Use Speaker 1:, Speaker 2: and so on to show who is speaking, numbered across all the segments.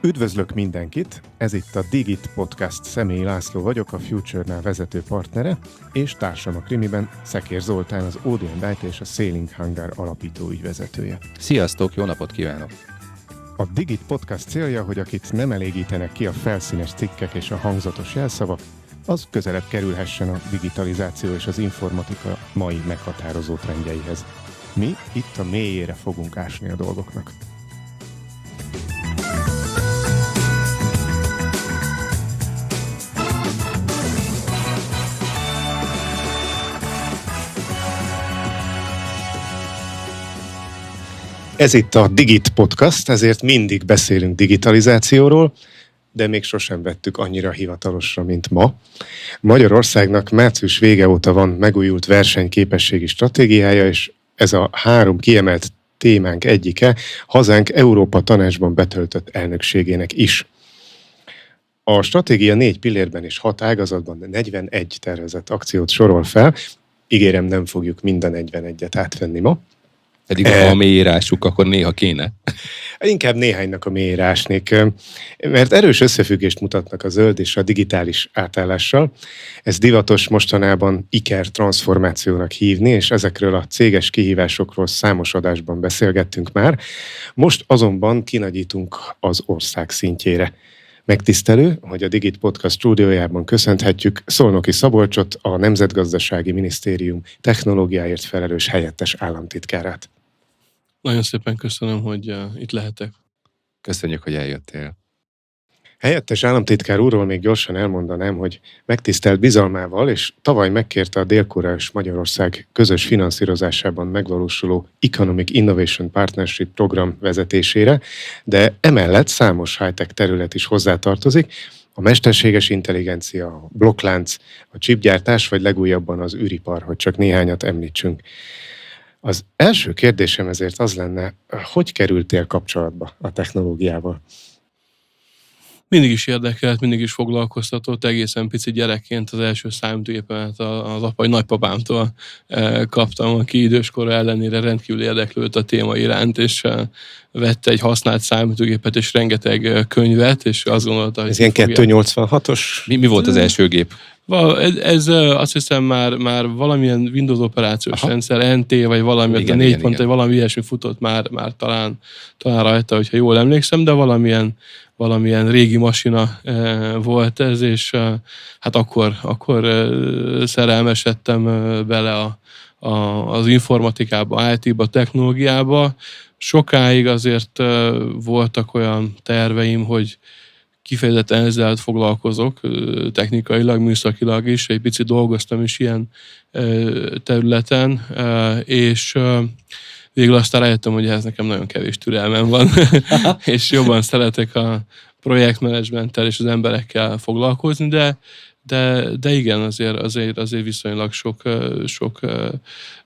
Speaker 1: Üdvözlök mindenkit! Ez itt a Digit Podcast. Személyi László vagyok, a Future-nál vezető partnere, és társam a krimiben Szekér Zoltán, az ODM és a Sailing Hangar alapító ügyvezetője.
Speaker 2: Sziasztok, jó napot kívánok!
Speaker 1: A Digit Podcast célja, hogy akit nem elégítenek ki a felszínes cikkek és a hangzatos jelszavak, az közelebb kerülhessen a digitalizáció és az informatika mai meghatározó trendjeihez. Mi itt a mélyére fogunk ásni a dolgoknak. Ez itt a Digit Podcast, ezért mindig beszélünk digitalizációról, de még sosem vettük annyira hivatalosra, mint ma. Magyarországnak március vége óta van megújult versenyképességi stratégiája, és ez a 3 kiemelt témánk egyike, hazánk Európa Tanácsban betöltött elnökségének is. A stratégia 4 pillérben és 6 ágazatban 41 tervezett akciót sorol fel. Ígérem, nem fogjuk mind a 41-et átvenni ma.
Speaker 2: Pedig ha a mélyírásuk, akkor néha kéne.
Speaker 1: Inkább néhánynak a mélyére ásnék, mert erős összefüggést mutatnak a zöld és a digitális átállással. Ez divatos mostanában IKER transformációnak hívni, és ezekről a céges kihívásokról számos adásban beszélgettünk már. Most azonban kinagyítunk az ország szintjére. Megtisztelő, hogy a Digit Podcast stúdiójában köszönhetjük Szolnoki Szabolcsot, a Nemzetgazdasági Minisztérium technológiáért felelős helyettes államtitkárát.
Speaker 3: Nagyon szépen köszönöm, hogy itt lehetek.
Speaker 2: Köszönjük, hogy eljöttél.
Speaker 1: Helyettes államtitkár úrról még gyorsan elmondanám, hogy megtisztelt bizalmával, és tavaly megkérte a Dél-Korea és Magyarország közös finanszírozásában megvalósuló Economic Innovation Partnership program vezetésére, de emellett számos high-tech terület is hozzátartozik, a mesterséges intelligencia, a blokklánc, a chipgyártás, vagy legújabban az űripar, hogy csak néhányat említsünk. Az első kérdésem ezért az lenne, hogy kerültél kapcsolatba a technológiával?
Speaker 3: Mindig is érdekelt, mindig is foglalkoztatott, egészen pici gyerekként az első számítógépemet az apai nagypapámtól kaptam, aki időskora ellenére rendkívül érdeklődött a téma iránt, és vette egy használt számítógépet és rengeteg könyvet, és azt gondolta, hogy...
Speaker 1: Ez ilyen 286-os?
Speaker 2: Mi volt az első gép?
Speaker 3: Ez azt hiszem már valamilyen Windows operációs rendszer, NT, vagy valami, igen, a 4 pont, vagy valami ilyesmi futott már talán rajta, hogyha jól emlékszem, de valamilyen régi masina volt ez, és hát akkor szerelmesedtem bele az informatikába, IT-ba, technológiába. Sokáig azért voltak olyan terveim, hogy kifejezetten ezzel foglalkozok, technikailag, műszakilag is, egy picit dolgoztam is ilyen területen, és végül aztán rájöttem, hogy ez nekem nagyon kevés türelmem van, és jobban szeretek a projektmenedzsmenttel és az emberekkel foglalkozni, de igen, azért viszonylag sok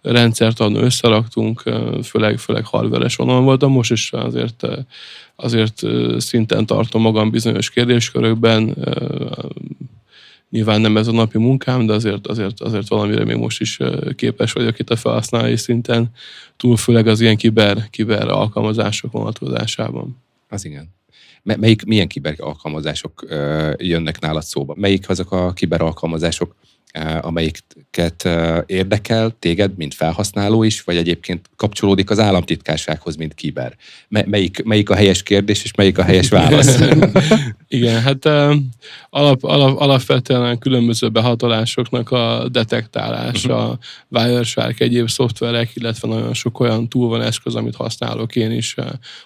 Speaker 3: rendszert összeraktunk, főleg hardveres vonalon volt, de most is azért szinten tartom magam bizonyos kérdéskörökben. Nyilván nem ez a napi munkám, de azért valamire még most is képes vagyok itt a felhasználói szinten, túl főleg az ilyen kiber alkalmazások vonatkozásában.
Speaker 2: Az igen. Milyen kiber alkalmazások jönnek nálad szóba? Melyik azok a kiber alkalmazások, amelyiket érdekel téged, mint felhasználó is, vagy egyébként kapcsolódik az államtitkársághoz, mint kiber? Melyik a helyes kérdés, és melyik a helyes válasz?
Speaker 3: Igen, hát alapvetően különböző behatolásoknak a detektálása, Wireshark, egyéb szoftverek, illetve nagyon sok olyan tool van, eszköz, amit használok én is,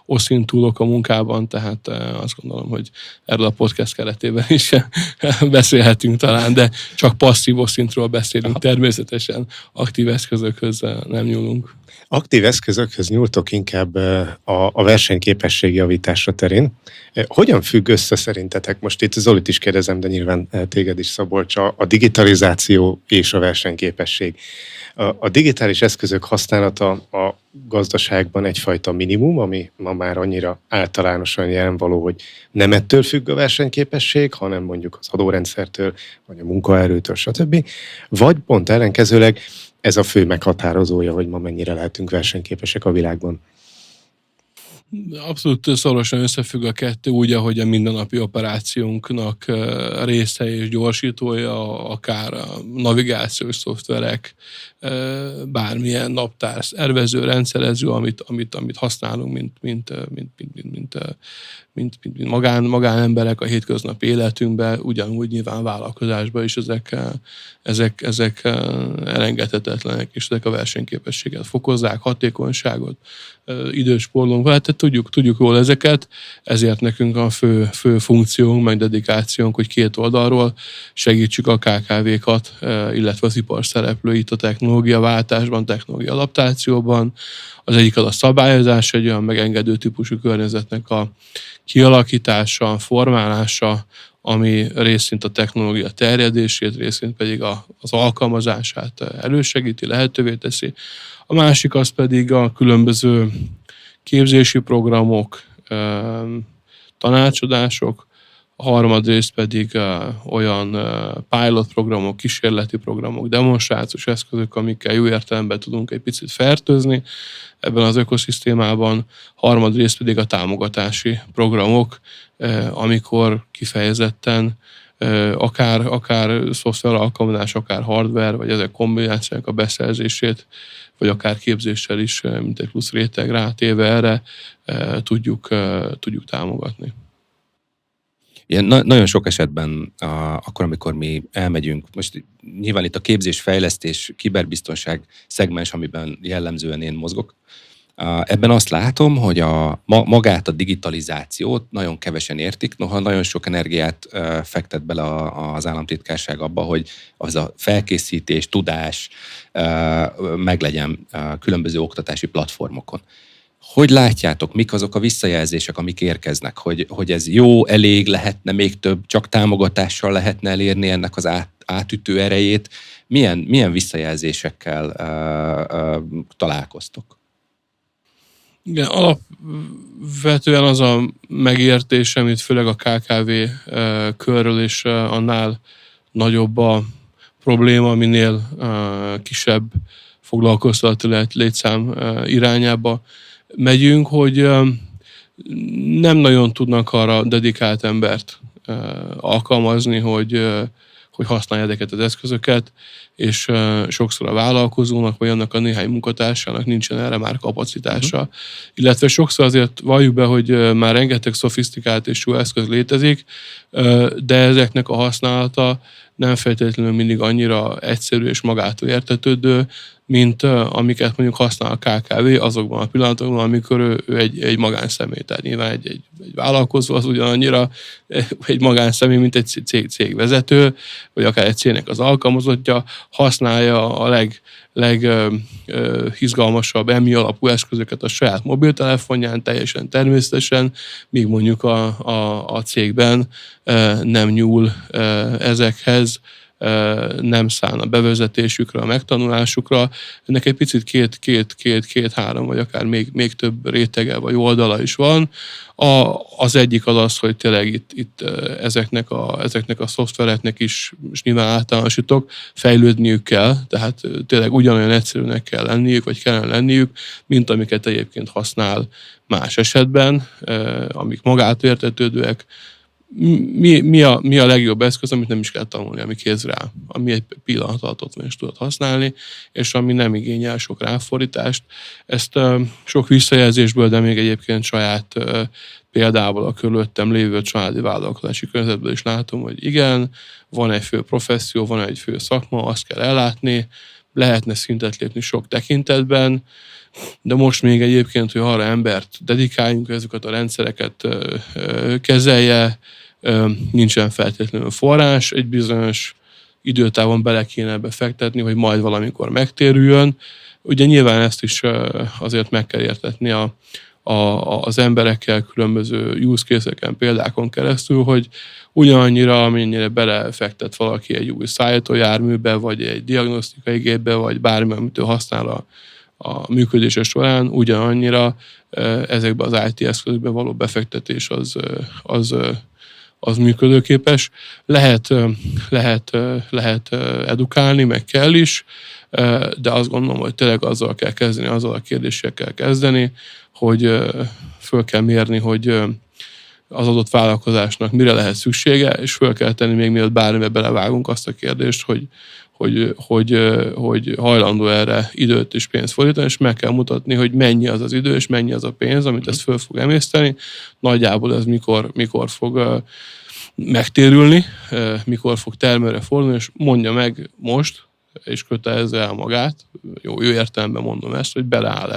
Speaker 3: OSINT toolok a munkában, tehát azt gondolom, hogy erről a podcast keretében is beszélhetünk talán, de csak passzív OSINT-ról beszélünk, természetesen aktív eszközökhöz nem nyúlunk.
Speaker 1: Aktív eszközökhöz nyúltok inkább a versenyképesség javítása terén. Hogyan függ össze szerintetek, most itt Zolit is kérdezem, de nyilván téged is, Szabolcs, a digitalizáció és a versenyképesség? A digitális eszközök használata a gazdaságban egyfajta minimum, ami ma már annyira általánosan jelenvaló, hogy nem ettől függ a versenyképesség, hanem mondjuk az adórendszertől, vagy a munkaerőtől, stb. Vagy pont ellenkezőleg ez a fő meghatározója, hogy ma mennyire lehetünk versenyképesek a világban.
Speaker 3: Abszolút szorosan összefügg a kettő, úgy, ahogy a mindennapi operációnknak része és gyorsítója, akár a navigációs szoftverek, bármilyen naptár, szervező, rendszerező, amit használunk, mint magánemberek a hétköznapi életünkben, ugyanúgy nyilván vállalkozásban is ezek elengedhetetlenek, és ezek a versenyképességet fokozzák, hatékonyságot, időspórolunk vele, tehát tudjuk jól ezeket, ezért nekünk a fő funkciónk, meg dedikációnk, hogy két oldalról segítsük a KKV-kat, illetve az ipar szereplőit a technológiaváltásban, technológia adaptációban. Az egyik az a szabályozás, egy olyan megengedő típusú környezetnek a kialakítása, formálása, ami részint a technológia terjedését, részint pedig az alkalmazását elősegíti, lehetővé teszi. A másik az pedig a különböző képzési programok, tanácsadások, a harmadrészt pedig olyan pilot programok, kísérleti programok, demonstrációs eszközök, amikkel jó értelemben tudunk egy picit fertőzni ebben az ökoszisztémában, harmadrészt pedig a támogatási programok, amikor kifejezetten akár szoftver alkalmazás, akár hardware, vagy ezek kombinációk a beszerzését, vagy akár képzéssel is, mint egy plusz réteg rátéve erre tudjuk támogatni.
Speaker 2: Ilyen nagyon sok esetben, akkor, amikor mi elmegyünk, most nyilván itt a képzés, fejlesztés, kiberbiztonság szegmens, amiben jellemzően én mozgok, ebben azt látom, hogy magát a digitalizációt nagyon kevesen értik, noha nagyon sok energiát fektet bele az államtitkárság abba, hogy az a felkészítés, tudás meglegyen különböző oktatási platformokon. Hogy látjátok, mik azok a visszajelzések, amik érkeznek, hogy ez jó, elég, lehetne még több, csak támogatással lehetne elérni ennek az átütő erejét? Milyen visszajelzésekkel találkoztok?
Speaker 3: Igen, alapvetően az a megértés, amit főleg a KKV körről és annál nagyobb a probléma, minél kisebb foglalkoztató létszám irányába megyünk, hogy nem nagyon tudnak arra dedikált embert alkalmazni, hogy használja ezeket az eszközöket, és sokszor a vállalkozónak, vagy annak a néhány munkatársának nincsen erre már kapacitása. Illetve sokszor azért valljuk be, hogy már rengeteg szofisztikált és jó eszköz létezik, de ezeknek a használata nem feltétlenül mindig annyira egyszerű és magától értetődő, mint amiket mondjuk használ a KKV azokban a pillanatokban, amikor ő egy magánszemély. Tehát nyilván egy vállalkozó az ugyanannyira egy magánszemély, mint egy cégvezető, vagy akár egy cégnek az alkalmazottja, használja a legizgalmasabb EMI alapú eszközöket a saját mobiltelefonján, teljesen természetesen, míg mondjuk a cégben nem nyúl ezekhez, nem szán a bevezetésükre, a megtanulásukra. Ennek egy picit két-három, vagy akár még több rétege vagy oldala is van. Az egyik az, hogy tényleg itt ezeknek a szoftvereknek is, és nyilván általánosítok, fejlődniük kell, tehát tényleg ugyanolyan egyszerűnek kell lenniük, vagy kellene lenniük, mint amiket egyébként használ más esetben, amik magától értetődőek. Mi a legjobb eszköz, amit nem is kell tanulni, ami kézre áll, ami egy pillanat alatt ott van és tudod használni, és ami nem igényel sok ráfordítást. Ezt sok visszajelzésből, de még egyébként saját példából a körülöttem lévő családi vállalkozási környezetből is látom, hogy igen, van egy fő professzió, van egy fő szakma, azt kell ellátni, lehetne szintet lépni sok tekintetben, de most még egyébként, hogy arra embert dedikáljunk, ezeket a rendszereket kezelje, nincsen feltétlenül forrás, egy bizonyos időtávon bele kéne befektetni, hogy majd valamikor megtérüljön. Ugye nyilván ezt is azért meg kell értetni az emberekkel különböző use case-eken, példákon keresztül, hogy ugyanannyira, amennyire belefektet valaki egy új szállítójárműbe, vagy egy diagnosztikai gépbe, vagy bármi, amit ő használ a működése során, ugyanannyira ezekbe az IT eszközökbe való befektetés az működőképes. Lehet edukálni, meg kell is, de azt gondolom, hogy tényleg azzal kell kezdeni, azzal a kérdéssel kell kezdeni, hogy föl kell mérni, hogy az adott vállalkozásnak mire lehet szüksége, és föl kell tenni még mielőtt bármibe belevágunk azt a kérdést, hogy hajlandó erre időt és pénzt fordítani, és meg kell mutatni, hogy mennyi az az idő, és mennyi az a pénz, amit ez föl fog emészteni. Nagyjából ez mikor fog megtérülni, mikor fog termelőre fordulni, és mondja meg most, és kötelezze el magát, jó értelemben mondom ezt, hogy beleáll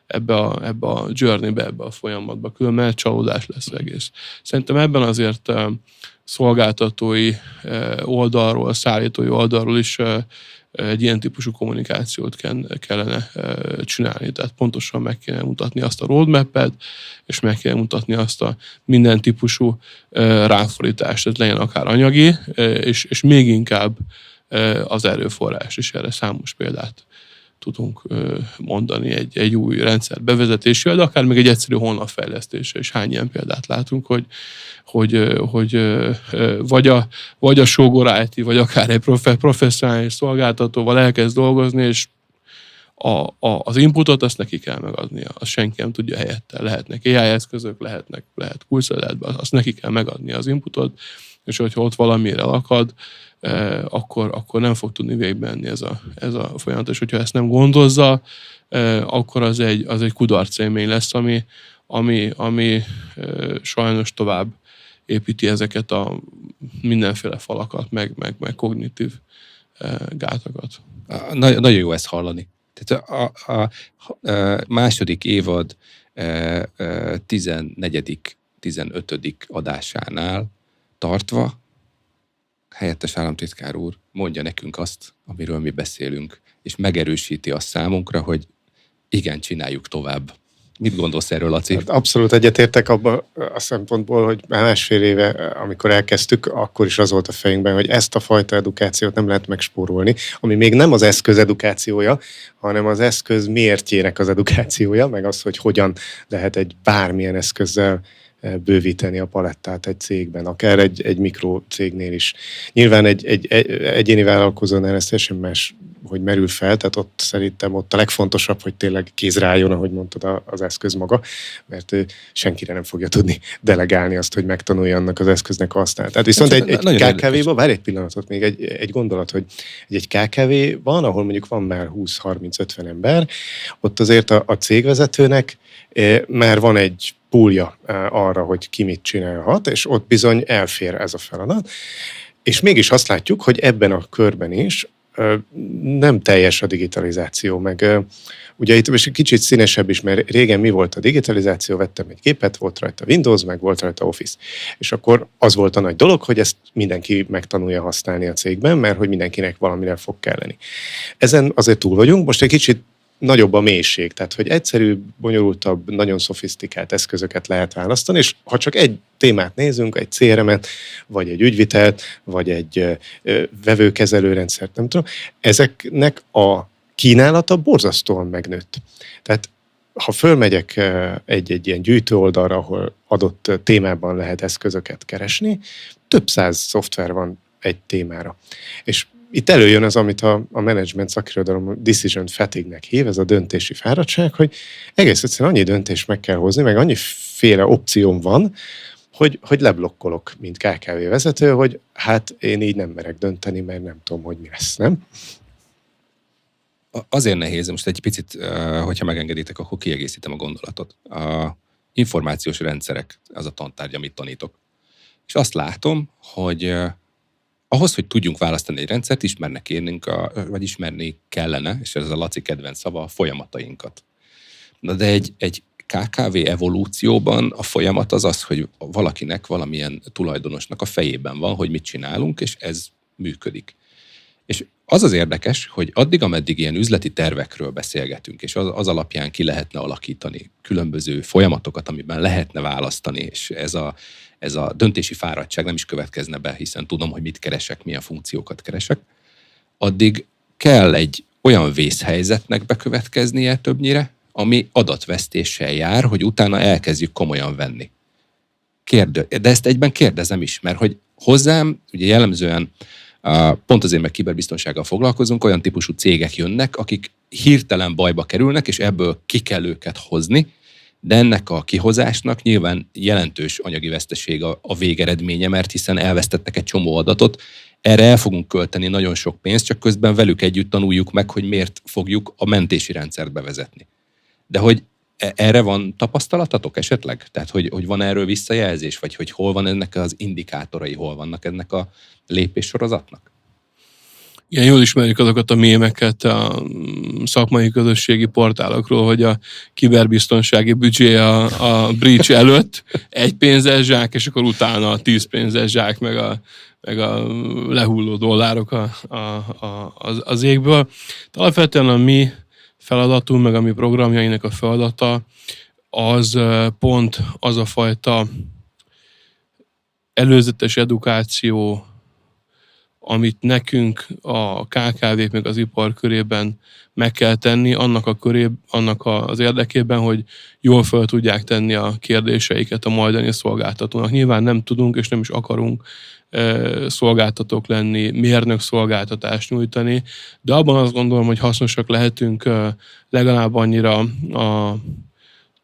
Speaker 3: ebbe a journey-be, ebbe a folyamatba, különben csalódás lesz egész. Szerintem ebben azért szolgáltatói oldalról, szállítói oldalról is egy ilyen típusú kommunikációt kellene csinálni. Tehát pontosan meg kéne mutatni azt a roadmap-et, és meg kéne mutatni azt a minden típusú ráfordítást, tehát legyen akár anyagi, és még inkább az erőforrás, és erre számos példát tudunk mondani egy új rendszer bevezetésével, de akár még egy egyszerű honlapfejlesztésre, és hány ilyen példát látunk, hogy vagy a Sógor IT, vagy akár egy professzionális szolgáltatóval elkezd dolgozni, és az inputot azt neki kell megadnia, azt senki nem tudja helyette. Lehetnek AI eszközök, lehet kulcsszedetben, azt neki kell megadnia az inputot, és hogyha ott valamire akad, akkor nem fog tudni végigmenni ez a folyamat, és hogyha ezt nem gondozza, akkor az egy kudarcélmény lesz, ami sajnos tovább építi ezeket a mindenféle falakat, meg kognitív gátakat.
Speaker 2: Nagyon jó ezt hallani. Tehát a második évad 14. 15. adásánál tartva helyettes államtitkár úr mondja nekünk azt, amiről mi beszélünk, és megerősíti azt számunkra, hogy igen, csináljuk tovább. Mit gondolsz erről, Laci?
Speaker 1: Hát abszolút egyetértek abban a szempontból, hogy már másfél éve, amikor elkezdtük, akkor is az volt a fejünkben, hogy ezt a fajta edukációt nem lehet megspórolni, ami még nem az eszköz edukációja, hanem az eszköz miértjének az edukációja, meg az, hogy hogyan lehet egy bármilyen eszközzel bővíteni a palettát egy cégben, akár egy mikrocégnél is. Nyilván egy egyéni vállalkozónál ez teljesen más, hogy merül fel, tehát ott szerintem a legfontosabb, hogy tényleg kézre álljon, ahogy mondtad, az eszköz maga, mert senkire nem fogja tudni delegálni azt, hogy megtanulja annak az eszköznek a használatát. Viszont egy KKV-ban, várj egy pillanatot, még egy gondolat, hogy egy KKV van, ahol mondjuk van már 20-30-50 ember, ott azért a cégvezetőnek már van egy púlja arra, hogy ki mit csinálhat, és ott bizony elfér ez a feladat. És mégis azt látjuk, hogy ebben a körben is nem teljes a digitalizáció, meg ugye itt is kicsit színesebb is, mert régen mi volt a digitalizáció, vettem egy gépet, volt rajta Windows, meg volt rajta Office. És akkor az volt a nagy dolog, hogy ezt mindenki megtanulja használni a cégben, mert hogy mindenkinek valamire fog kelleni. Ezen azért túl vagyunk, most egy kicsit nagyobb a mélység, tehát hogy egyszerűbb, bonyolultabb, nagyon szofisztikált eszközöket lehet választani, és ha csak egy témát nézünk, egy CRM-et, vagy egy ügyvitelt, vagy egy vevőkezelőrendszert, nem tudom, ezeknek a kínálata borzasztóan megnőtt. Tehát ha fölmegyek egy ilyen gyűjtő oldalra, ahol adott témában lehet eszközöket keresni, több száz szoftver van egy témára. És itt előjön az, amit a management szakirodalom decision fatigue-nek hív, ez a döntési fáradtság, hogy egész egyszerűen annyi döntést meg kell hozni, meg annyiféle opcióm van, hogy leblokkolok, mint KKV vezető, hogy hát én így nem merek dönteni, mert nem tudom, hogy mi lesz, nem?
Speaker 2: Azért nehéz, most egy picit, hogyha megengeditek, akkor kiegészítem a gondolatot. A információs rendszerek, az a tantárgy, amit tanítok. És azt látom, hogy ahhoz, hogy tudjunk választani egy rendszert, vagy ismerni kellene, és ez a Laci kedvenc szava, a folyamatainkat. Na de egy KKV evolúcióban a folyamat az, hogy valakinek, valamilyen tulajdonosnak a fejében van, hogy mit csinálunk, és ez működik. És az érdekes, hogy addig, ameddig ilyen üzleti tervekről beszélgetünk, és az alapján ki lehetne alakítani különböző folyamatokat, amiben lehetne választani, és ez a döntési fáradtság nem is következne be, hiszen tudom, hogy mit keresek, milyen funkciókat keresek, addig kell egy olyan vészhelyzetnek bekövetkeznie többnyire, ami adatvesztéssel jár, hogy utána elkezdjük komolyan venni. De ezt egyben kérdezem is, mert hogy hozzám, ugye jellemzően pont azért, meg kiberbiztonsággal foglalkozunk, olyan típusú cégek jönnek, akik hirtelen bajba kerülnek, és ebből ki kell őket hozni, de ennek a kihozásnak nyilván jelentős anyagi veszteség a végeredménye, mert hiszen elvesztettek egy csomó adatot, erre el fogunk költeni nagyon sok pénzt, csak közben velük együtt tanuljuk meg, hogy miért fogjuk a mentési rendszert bevezetni. De hogy erre van tapasztalatatok esetleg? Tehát, hogy van erről visszajelzés, vagy hogy hol van ennek az indikátorai, hol vannak ennek a lépéssorozatnak?
Speaker 3: Igen, jól ismerjük azokat a mémeket a szakmai közösségi portálokról, hogy a kiberbiztonsági büdzsé a breach előtt egy pénzes zsák, és akkor utána a 10 pénzes zsák, meg a lehulló dollárok az égből. De alapvetően a mi feladatunk, meg a mi programjainak a feladata, az pont az a fajta előzetes edukáció, amit nekünk a KKV-k meg az ipar körében meg kell tenni, annak az érdekében, hogy jól fel tudják tenni a kérdéseiket a majdani szolgáltatónak. Nyilván nem tudunk és nem is akarunk szolgáltatók lenni, mérnök szolgáltatást nyújtani, de abban azt gondolom, hogy hasznosak lehetünk legalább annyira a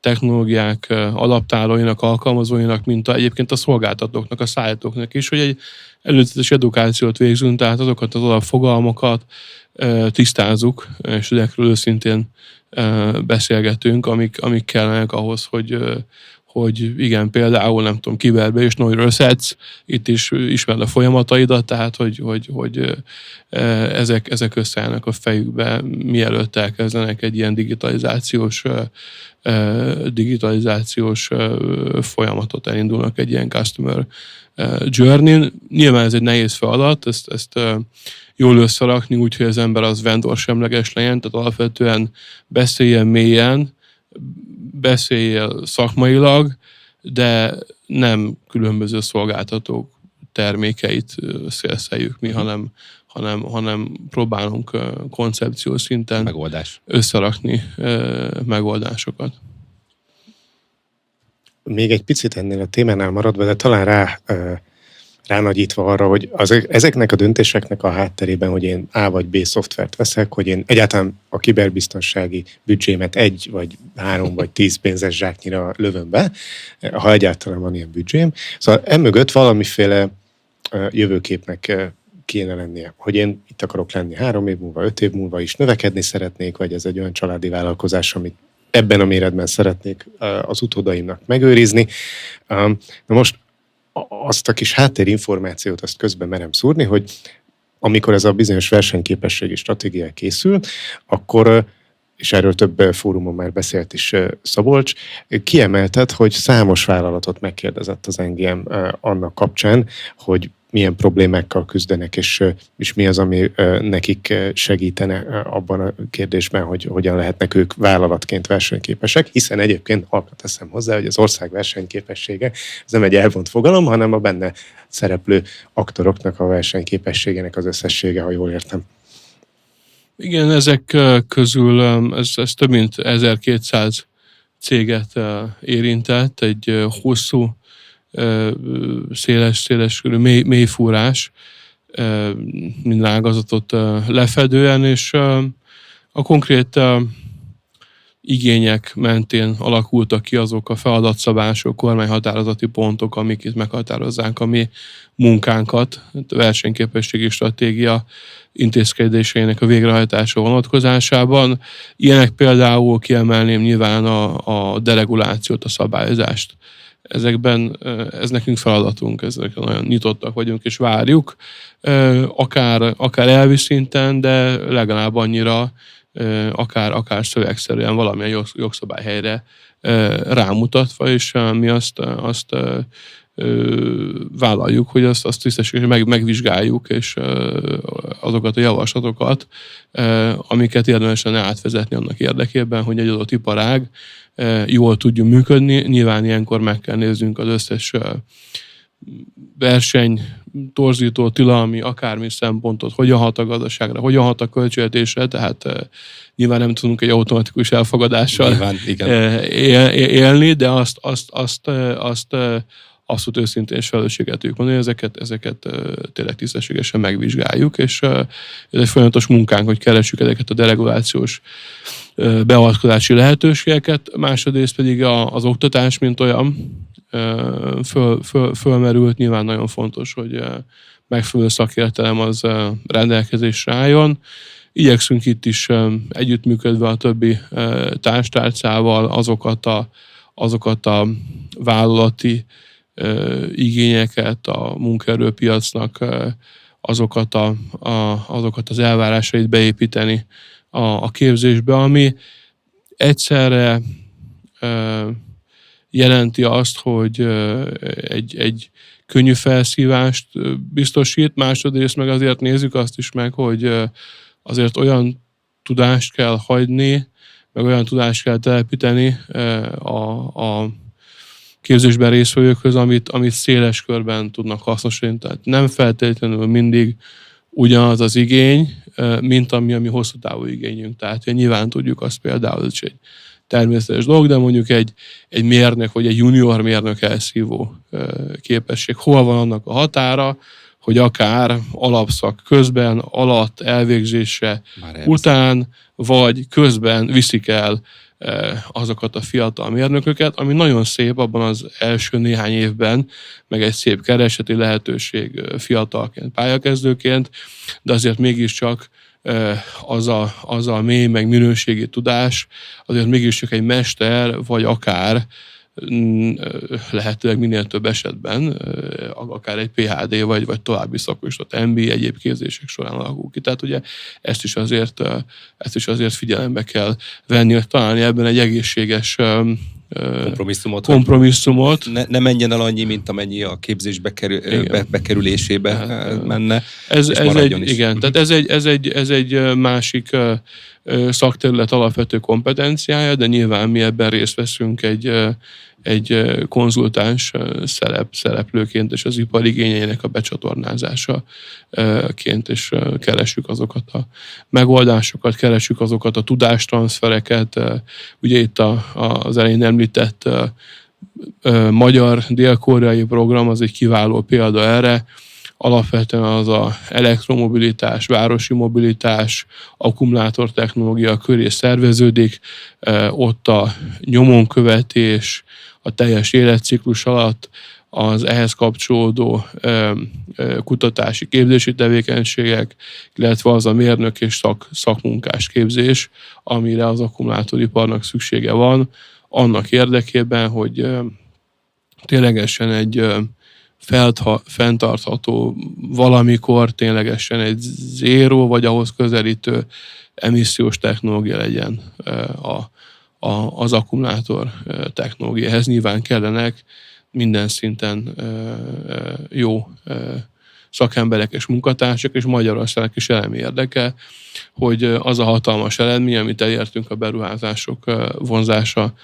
Speaker 3: technológiák adaptálóinak, alkalmazóinak, mint egyébként a szolgáltatóknak, a szállítóknak is, hogy egy előzetes edukációt végzünk, tehát azokat az alapfogalmakat tisztázzuk, és ezekről őszintén beszélgetünk, amik kellenek ahhoz, hogy igen, például nem tudom, kiberbe és know your assets, itt is ismerd a folyamataidat, tehát hogy ezek összeállnak a fejükbe, mielőtt elkezdenek egy ilyen digitalizációs folyamatot, elindulnak egy ilyen customer journey. Nyilván ez egy nehéz feladat, ezt jól összerakni, úgyhogy az ember az vendor semleges legyen, tehát alapvetően beszéljen mélyen, beszéljél szakmailag, de nem különböző szolgáltatók termékeit szélszeljük mi, hanem próbálunk koncepciós szinten összerakni megoldásokat.
Speaker 1: Még egy picit ennél a témánál maradva, de talán ránagyítva arra, hogy ezeknek a döntéseknek a hátterében, hogy én A vagy B szoftvert veszek, hogy én egyáltalán a kiberbiztonsági büdzsémet 1 vagy 3 vagy 10 pénzes zsáknyira lövöm be, ha egyáltalán van ilyen büdzsém. Szóval emögött valamiféle jövőképnek kéne lennie, hogy én itt akarok lenni 3 év múlva, 5 év múlva is növekedni szeretnék, vagy ez egy olyan családi vállalkozás, amit ebben a méretben szeretnék az utódaimnak megőrizni. Na most azt a kis háttérinformációt azt közben merem szúrni, hogy amikor ez a bizonyos versenyképességi stratégia készül, akkor, és erről több fórumon már beszélt is Szabolcs, kiemelted, hogy számos vállalatot megkérdezett az NGM annak kapcsán, hogy milyen problémákkal küzdenek, és mi az, ami nekik segítene abban a kérdésben, hogy hogyan lehetnek ők vállalatként versenyképesek, hiszen egyébként halkan teszem hozzá, hogy az ország versenyképessége ez nem egy elvont fogalom, hanem a benne szereplő aktoroknak a versenyképességének az összessége, ha jól értem.
Speaker 3: Igen, ezek közül ez több mint 1200 céget érintett, egy hosszú, széles körű mélyfúrás minden ágazatot lefedően, és a konkrét igények mentén alakultak ki azok a feladatszabások, kormányhatározati pontok, amik itt meghatározzák a mi munkánkat, a versenyképességi stratégia intézkedéseinek a végrehajtása vonatkozásában. Ilyenek például kiemelném nyilván a deregulációt, a szabályozást. Ezekben ez nekünk feladatunk, ezekre nagyon nyitottak vagyunk és várjuk, akár elvi szinten, de legalább annyira, akár szövegszerűen valamilyen jogszabályhelyre rámutatva, és mi azt vállaljuk, hogy azt tisztességesen megvizsgáljuk, és azokat a javaslatokat, amiket érdemesen átvezetni annak érdekében, hogy egy adott iparág jól tudjon működni. Nyilván ilyenkor meg kell néznünk az összes verseny, torzító, tilalmi, akármi szempontot, hogyan hat a gazdaságra, hogyan hat a költségvetésre, tehát nyilván nem tudunk egy automatikus elfogadással élni, de azt abszolút őszintén és felelősséggel tudjuk mondani, ezeket tényleg tisztességesen megvizsgáljuk, és ez egy folyamatos munkánk, hogy keressük ezeket a deregulációs beavatkozási lehetőségeket, másrészt pedig az oktatás, mint olyan fölmerült, nyilván nagyon fontos, hogy megfelelő szakértelem az rendelkezésre álljon. Igyekszünk itt is együttműködve a többi társtárcával azokat a vállalati igényeket a munkaerőpiacnak, azokat az elvárásait beépíteni a képzésbe, ami egyszerre jelenti azt, hogy egy könnyű felszívást biztosít, másodrészt meg azért nézzük azt is meg, hogy azért olyan tudást kell hagyni, meg olyan tudást kell telepíteni a képzésben résztvevőkhöz, amit széles körben tudnak hasznosítani. Tehát nem feltétlenül mindig ugyanaz az igény, mint ami hosszú távú igényünk. Tehát nyilván tudjuk azt például, hogy egy természetes dolog, de mondjuk egy mérnök, vagy egy junior mérnök elszívó képesség. Hol van annak a határa, hogy akár alapszak közben, alatt, elvégzése után, vagy közben viszik el azokat a fiatal mérnököket, ami nagyon szép abban az első néhány évben, meg egy szép kereseti lehetőség fiatalként, pályakezdőként, de azért mégiscsak az a mély, meg minőségi tudás, azért mégiscsak egy mester, vagy akár lehetőleg minél több esetben, akár egy PhD, vagy további szakosított MBA egyéb képzések során alakul ki. Tehát ugye ezt is azért figyelembe kell venni, hogy találni ebben egy egészséges kompromisszumot.
Speaker 2: Ne menjen el annyi, mint amennyi a képzés bekerülésébe menne.
Speaker 3: Ez egy másik szakterület alapvető kompetenciája, de nyilván mi ebben részt veszünk egy konzultáns szereplőként, és az ipar igényeinek a becsatornázásaként, és keressük azokat a megoldásokat, keressük azokat a tudástranszfereket. Ugye itt az elején említett magyar dél-koreai program az egy kiváló példa erre. Alapvetően az a elektromobilitás, városi mobilitás, akkumulátor technológia köré szerveződik, ott a nyomonkövetés, a teljes életciklus alatt az ehhez kapcsolódó kutatási, képzési tevékenységek, illetve az a mérnök és szakmunkás képzés, amire az akkumulátoriparnak szüksége van, annak érdekében, hogy ténylegesen egy fenntartható, valamikor ténylegesen egy zéró, vagy ahhoz közelítő emissziós technológia legyen az akkumulátor technológia. Ehhez nyilván kellenek minden szinten jó szakemberek és munkatársak, és Magyarországnak is elemi érdeke, hogy az a hatalmas eredmény, amit elértünk a beruházások vonzása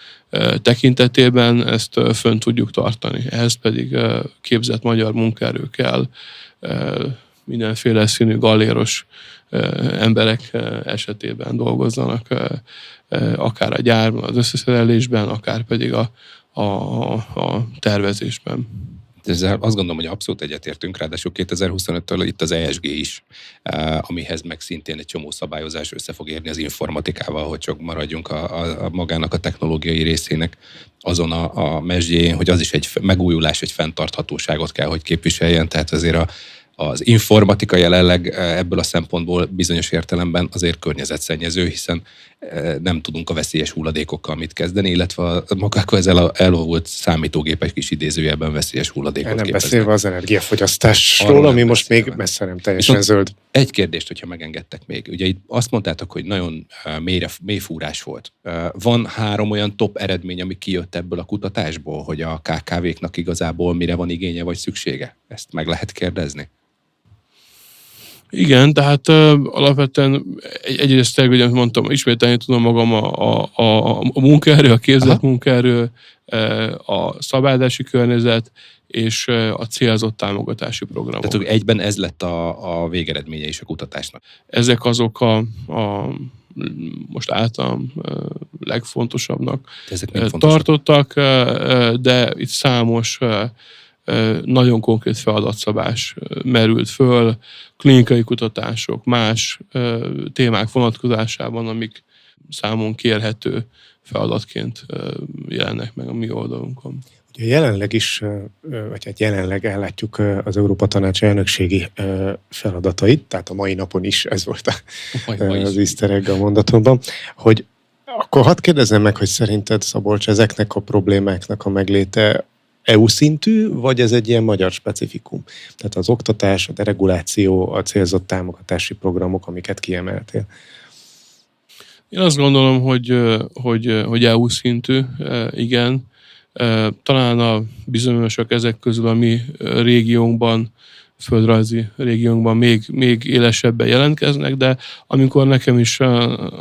Speaker 3: tekintetében, ezt fönn tudjuk tartani. Ehhez pedig képzett magyar munkaerő kell, mindenféle színű galléros emberek esetében dolgozzanak, akár a gyárban, az összeszerelésben, akár pedig a tervezésben.
Speaker 2: Ezzel azt gondolom, hogy abszolút egyetértünk, ráadásul 2025-től itt az ESG is, amihez meg szintén egy csomó szabályozás össze fog érni az informatikával, hogy csak maradjunk a magának a technológiai részének azon a mezsdjén, hogy az is egy megújulás, egy fenntarthatóságot kell, hogy képviseljen, tehát azért az informatika jelenleg ebből a szempontból bizonyos értelemben azért környezetszennyező, hiszen nem tudunk a veszélyes hulladékokkal mit kezdeni, illetve magák ezzel elavult számítógépek is idézőjelben veszélyes hulladékot
Speaker 1: nem
Speaker 2: képeznek.
Speaker 1: beszélve az energiafogyasztásról, ami most még messze nem teljesen
Speaker 2: viszont
Speaker 1: zöld.
Speaker 2: Egy kérdést, hogyha megengedtek még. Ugye itt azt mondtátok, hogy nagyon mély fúrás volt. Van 3 olyan top eredmény, ami kijött ebből a kutatásból, hogy a KKV-knak igazából mire van igénye vagy szüksége? Ezt meg lehet kérdezni?
Speaker 3: Igen, tehát alapvetően egyrészt, hogy mondtam, ismételni tudom magam a munkaerő, a képzett munkaerő, a szabályozási környezet és a célzott támogatási programok.
Speaker 2: Tehát egyben ez lett a végeredménye is a kutatásnak.
Speaker 3: Ezek azok most általam legfontosabbnak tartottak, de itt számos nagyon konkrét feladatszabás merült föl, klinikai kutatások, más témák vonatkozásában, amik számon kérhető feladatként jelennek meg a mi oldalunkon.
Speaker 1: Ugye jelenleg is, vagy hát jelenleg ellátjuk az Európa Tanács elnökségi feladatait, tehát a mai napon is ez volt az easter egg a mondatomban, hogy akkor hadd kérdezzem meg, hogy szerinted, Szabolcs, ezeknek a problémáknak a megléte EU szintű, vagy ez egy ilyen magyar specifikum? Tehát az oktatás, a dereguláció, a célzott támogatási programok, amiket kiemeltél.
Speaker 3: Én azt gondolom, hogy EU szintű, igen. Talán a bizonyosak ezek közül a mi régiónkban, földrajzi régiónkban még élesebben jelentkeznek, de amikor nekem is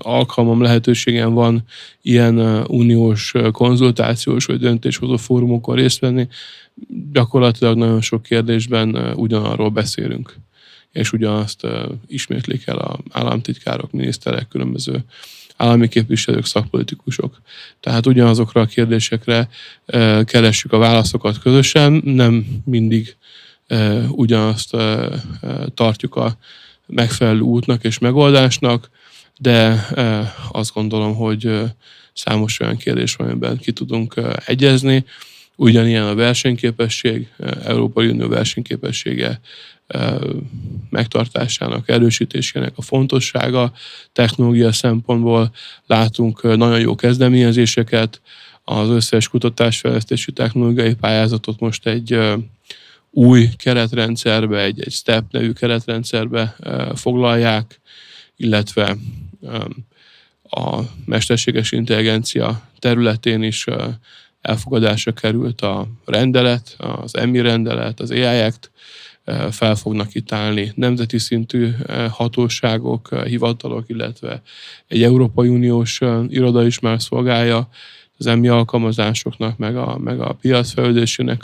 Speaker 3: alkalmam, lehetőségem van ilyen uniós konzultációs vagy döntéshozó fórumokon részt venni, gyakorlatilag nagyon sok kérdésben ugyanarról beszélünk, és ugyanazt ismétlik el az államtitkárok, miniszterek, különböző állami képviselők, szakpolitikusok. Tehát ugyanazokra a kérdésekre keressük a válaszokat közösen, nem mindig ugyanazt tartjuk a megfelelő útnak és megoldásnak, de azt gondolom, hogy számos olyan kérdés van, amiben ki tudunk egyezni. Ugyanilyen a versenyképesség, Európai Unió versenyképessége megtartásának, erősítésének a fontossága. Technológia szempontból látunk nagyon jó kezdeményezéseket. Az összes kutatásfejlesztési technológiai pályázatot most egy új keretrendszerbe, egy STEP nevű keretrendszerbe foglalják, illetve a mesterséges intelligencia területén is elfogadásra került a rendelet, az EMI rendelet, az AI Act, fel fognak itt állni nemzeti szintű hatóságok, hivatalok, illetve egy Európai Uniós iroda is már szolgálja az EMI alkalmazásoknak, meg a piacfejlődésének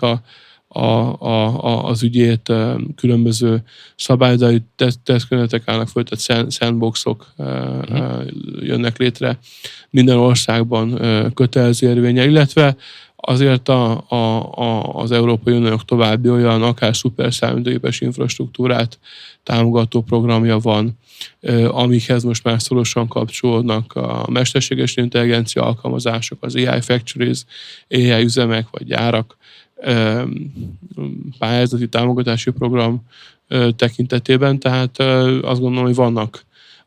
Speaker 3: az ügyét, különböző szabályozói tesztkörnyezetek állnak föl, tehát sandboxok jönnek létre minden országban kötelező érvényel, illetve azért az Európai Uniónak további olyan akár szuperszámítógépes infrastruktúrát támogató programja van, amikhez most már szorosan kapcsolódnak a mesterséges intelligencia alkalmazások, az AI factories, AI üzemek vagy gyárak, pályázati támogatási program tekintetében, tehát azt gondolom, hogy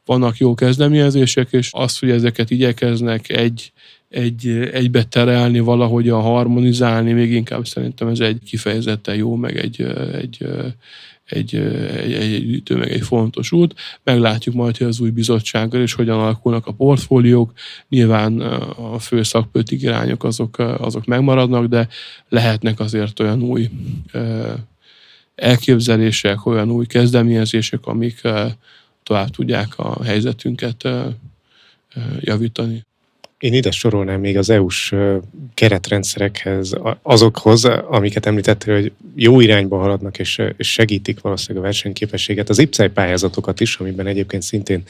Speaker 3: vannak jó kezdeményezések, és az, hogy ezeket igyekeznek egybe terelni, valahogyan harmonizálni, még inkább szerintem ez egy kifejezetten jó, meg egy fontos út. Meglátjuk majd, hogy az új bizottsággal és hogyan alakulnak a portfóliók. Nyilván a fő szakpolitikai irányok azok megmaradnak, de lehetnek azért olyan új elképzelések, olyan új kezdeményezések, amik tovább tudják a helyzetünket javítani.
Speaker 1: Én ide sorolnám még az EU-s keretrendszerekhez, azokhoz, amiket említettél, hogy jó irányba haladnak és segítik valószínűleg a versenyképességet. Az IPCEI pályázatokat is, amiben egyébként szintén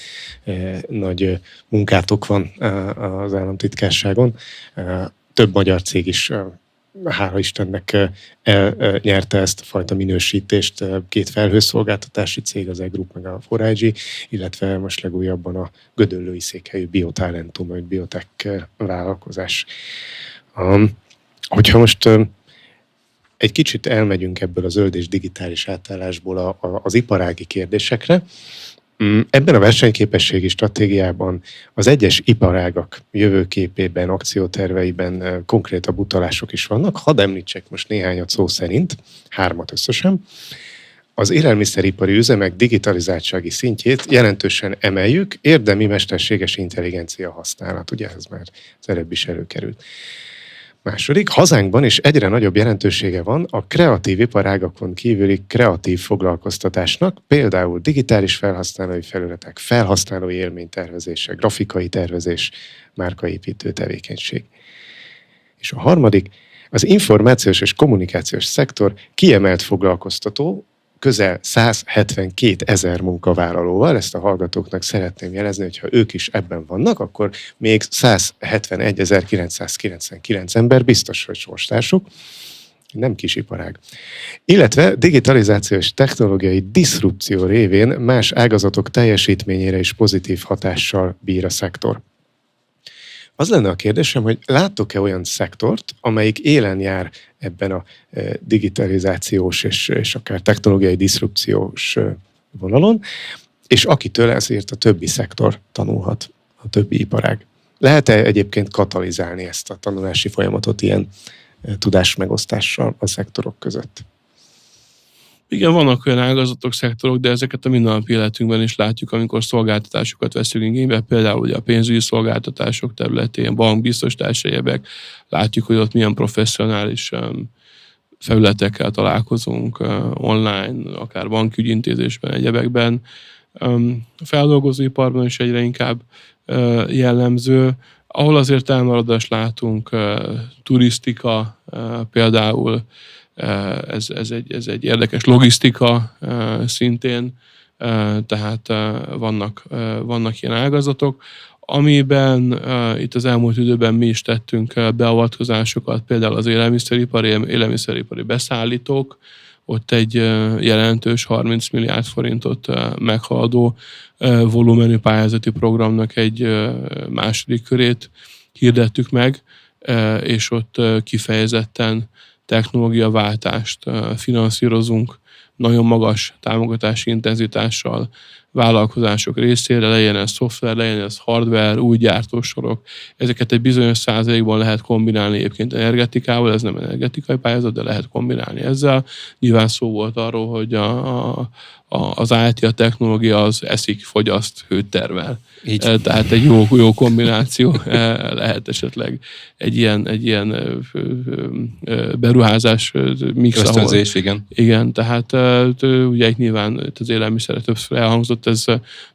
Speaker 1: nagy munkátok van az államtitkárságon. Több magyar cég is, hála Istennek, elnyerte ezt a fajta minősítést. 2 felhőszolgáltatási cég, az E-Group meg a 4IG, illetve most legújabban a gödöllői székhelyű Biotalentum, vagy biotech vállalkozás. Hogyha most egy kicsit elmegyünk ebből a zöld és digitális átállásból az iparági kérdésekre, ebben a versenyképességi stratégiában az egyes iparágak jövőképében, akcióterveiben konkrétabb utalások is vannak. Hadd említsek most néhányat szó szerint, 3 összesen. Az élelmiszeripari üzemek digitalizáltsági szintjét jelentősen emeljük, érdemi mesterséges intelligencia használat. Ugye ez már az előbb is előkerült. Második, hazánkban is egyre nagyobb jelentősége van a kreatív iparágakon kívüli kreatív foglalkoztatásnak, például digitális felhasználói felületek, felhasználói élménytervezése, grafikai tervezés, márkaépítő tevékenység. És a harmadik, az információs és kommunikációs szektor kiemelt foglalkoztató, közel 172 000 munkavállalóval, ezt a hallgatóknak szeretném jelezni, hogy ha ők is ebben vannak, akkor még 171 999 ember biztos, hogy sorstársuk. Nem kisiparág. Illetve digitalizáció és technológiai diszrupció révén más ágazatok teljesítményére is pozitív hatással bír a szektor. Az lenne a kérdésem, hogy láttok-e olyan szektort, amelyik élen jár ebben a digitalizációs és akár technológiai diszrupciós vonalon, és akitől ezért a többi szektor tanulhat, a többi iparág. Lehet-e egyébként katalizálni ezt a tanulási folyamatot ilyen tudásmegosztással a szektorok között?
Speaker 3: Igen, vannak olyan ágazatok, szektorok, de ezeket a mindennapi életünkben is látjuk, amikor szolgáltatásokat veszünk igénybe, például ugye a pénzügyi szolgáltatások területén, bank, biztosítás, egyebek. Látjuk, hogy ott milyen professzionális felületekkel találkozunk online, akár bankügyintézésben, egyebekben. A feldolgozóiparban is egyre inkább jellemző, ahol azért elmaradást látunk, turisztika például, ez egy érdekes logisztika szintén, tehát vannak ilyen ágazatok, amiben itt az elmúlt időben mi is tettünk beavatkozásokat, például az élelmiszeripari beszállítók, ott egy jelentős 30 milliárd forintot meghaladó volumenű pályázati programnak egy második körét hirdettük meg, és ott kifejezetten technológiaváltást finanszírozunk nagyon magas támogatási intenzitással vállalkozások részére, legyen ez szoftver, legyen ez hardware, új gyártósorok. Ezeket egy bizonyos százalékban lehet kombinálni egyébként energetikával, ez nem energetikai pályázat, de lehet kombinálni ezzel. Nyilván szó volt arról, hogy az IT, a technológia az eszik, fogyaszt, hőt termel. Így. Tehát egy jó kombináció lehet esetleg egy ilyen beruházás mix.
Speaker 2: Ösztönzés, igen.
Speaker 3: Igen, tehát ugye nyilván az élelmiszerre többször elhangzott, ez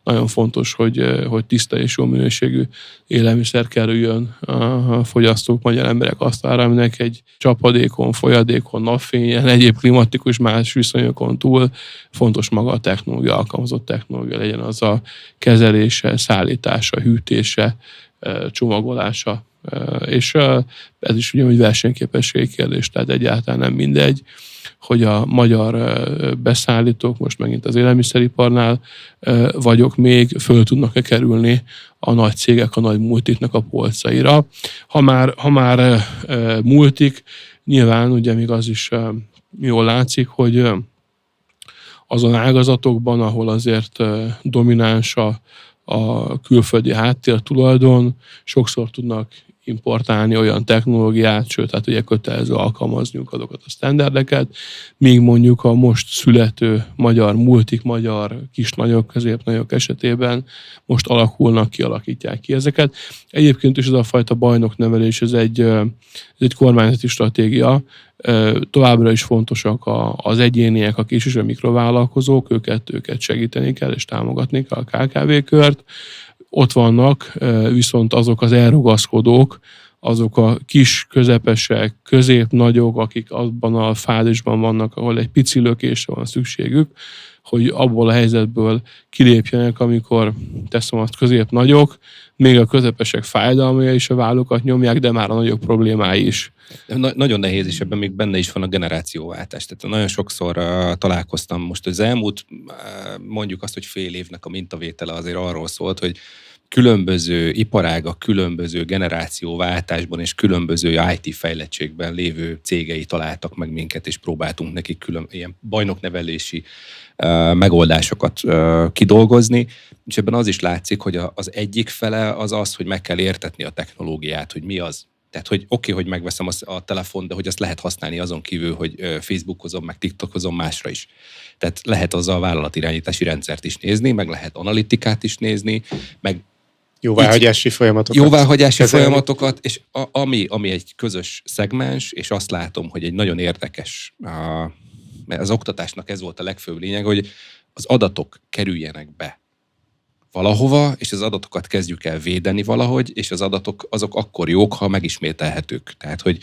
Speaker 3: nagyon fontos, hogy tiszta és jó minőségű élelmiszer kerüljön a fogyasztók, magyar emberek asztalára, aminek egy csapadékon, folyadékon, napfényen, egyéb klimatikus más viszonyokon túl fontos maga a technológia, alkalmazott technológia, legyen az a kezelése, szállítása, hűtése, csomagolása, és ez is ugye egy versenyképességi kérdés, tehát egyáltalán nem mindegy, hogy a magyar beszállítók, most megint az élelmiszeriparnál vagyok még, föl tudnak-e kerülni a nagy cégek, a nagy multiknak a polcaira. Ha már multik, nyilván ugye még az is jól látszik, hogy azon ágazatokban, ahol azért domináns a külföldi háttértulajdon, sokszor tudnak importálni olyan technológiát, sőt, hát ugye kötelező alkalmazniuk azokat a sztenderdeket, míg mondjuk a most születő magyar multik, magyar kisnagyok, középnagyok esetében most kialakítják ki ezeket. Egyébként is ez a fajta bajnoknevelés, ez egy kormányzati stratégia, továbbra is fontosak az egyéniek, a kis és a mikrovállalkozók, őket segíteni kell és támogatni kell a KKV-kört. Ott vannak viszont azok az elrugaszkodók, azok a kis, közepesek, középnagyok, akik abban a fázisban vannak, ahol egy pici lökésre van szükségük, hogy abból a helyzetből kilépjenek, amikor teszem azt középnagyok, még a közepesek fájdalmai is a vállukat nyomják, de már a nagyobb problémái is.
Speaker 2: Nagyon nehéz, és ebben még benne is van a generációváltás. Tehát nagyon sokszor találkoztam most az elmúlt, mondjuk azt, hogy fél évnek a mintavétele azért arról szólt, hogy különböző iparágak, különböző generációváltásban és különböző IT fejlettségben lévő cégei találtak meg minket, és próbáltunk nekik ilyen bajnoknevelési megoldásokat kidolgozni, és ebben az is látszik, hogy az egyik fele az, hogy meg kell értetni a technológiát, hogy mi az. Tehát, hogy oké, hogy megveszem a telefont, de hogy azt lehet használni azon kívül, hogy Facebookozom, meg TikTokozom másra is. Tehát lehet azzal a vállalatirányítási rendszert is nézni, meg lehet analitikát is nézni, meg
Speaker 1: jóváhagyási
Speaker 2: folyamatokat, és ami egy közös szegmens, és azt látom, hogy egy nagyon érdekes, az oktatásnak ez volt a legfőbb lényeg, hogy az adatok kerüljenek be valahova, és az adatokat kezdjük el védeni valahogy, és az adatok azok akkor jók, ha megismételhetők. Tehát, hogy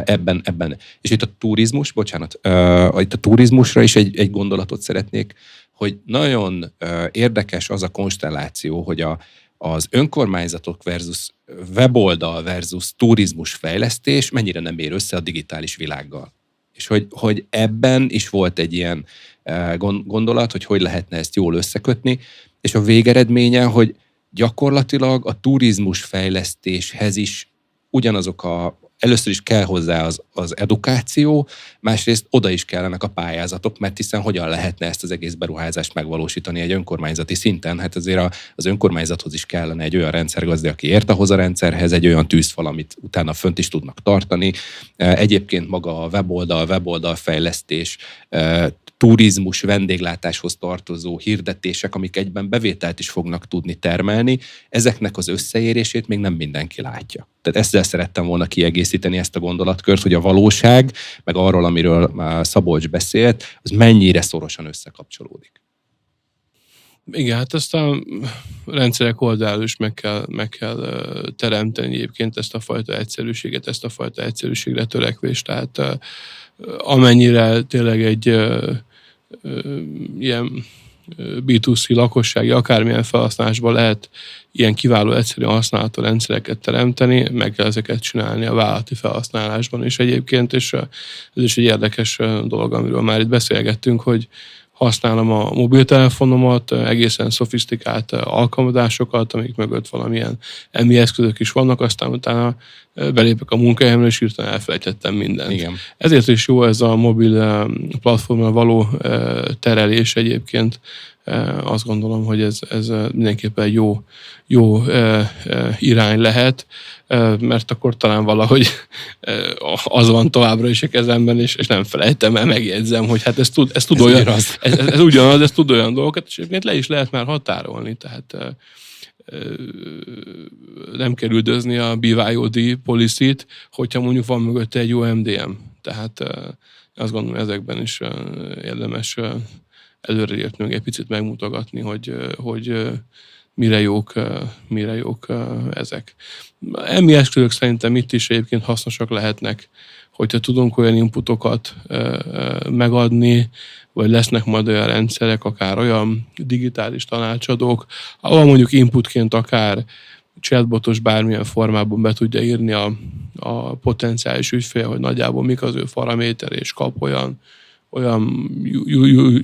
Speaker 2: ebben. És itt a turizmus, itt a turizmusra is egy gondolatot szeretnék, hogy nagyon érdekes az a konstelláció, hogy az önkormányzatok versus weboldal versus turizmus fejlesztés mennyire nem ér össze a digitális világgal. És hogy ebben is volt egy ilyen gondolat, hogy lehetne ezt jól összekötni, és a végeredménye, hogy gyakorlatilag a turizmus fejlesztéshez is ugyanazok először is kell hozzá az edukáció, másrészt oda is kellenek a pályázatok, mert hiszen hogyan lehetne ezt az egész beruházást megvalósítani egy önkormányzati szinten? Hát azért az önkormányzathoz is kellene egy olyan rendszergazda, aki ért ahhoz a rendszerhez, egy olyan tűzfal, amit utána fönt is tudnak tartani. Egyébként maga a weboldal fejlesztés, turizmus, vendéglátáshoz tartozó hirdetések, amik egyben bevételt is fognak tudni termelni, ezeknek az összeérését még nem mindenki látja. Tehát ezzel szerettem volna kiegészíteni ezt a gondolatkört, hogy a valóság, meg arról, amiről Szabolcs beszélt, az mennyire szorosan összekapcsolódik.
Speaker 3: Igen, hát ezt a rendszerek oldalról is meg kell teremteni egyébként ezt a fajta egyszerűséget, ezt a fajta egyszerűségre törekvést. Tehát amennyire tényleg egy ilyen B2C lakossági, akármilyen felhasználásban lehet ilyen kiváló, egyszerű használható rendszereket teremteni, meg kell ezeket csinálni a vállalati felhasználásban is egyébként, és ez is egy érdekes dolog, amiről már itt beszélgettünk, hogy használom a mobiltelefonomat, egészen szofisztikált alkalmazásokat, amik mögött valamilyen EMI eszközök is vannak, aztán utána belépek a munkahelyemre, és hirtelen elfelejtettem mindent. Igen. Ezért is jó ez a mobil platformon való terelés egyébként. Azt gondolom, hogy ez mindenképpen egy jó irány lehet, mert akkor talán valahogy az van továbbra is a kezemben, és nem felejtem el, megjegyzem, hogy hát ez tud ugyanaz, ez tud olyan dolgokat, és egyébként le is lehet már határolni, tehát nem kell üldözni a BYOD policy-t, hogyha mondjuk van mögötte egy jó MDM. Tehát azt gondolom, ezekben is érdemes előrelépnünk, egy picit megmutogatni, hogy mire jók ezek. EMI eszközök szerintem itt is egyébként hasznosak lehetnek, hogyha tudunk olyan inputokat megadni, vagy lesznek majd olyan rendszerek, akár olyan digitális tanácsadók, ahol mondjuk inputként akár chatbotos bármilyen formában be tudja írni a potenciális ügyfél, hogy nagyjából mik az ő paraméter, és kap olyan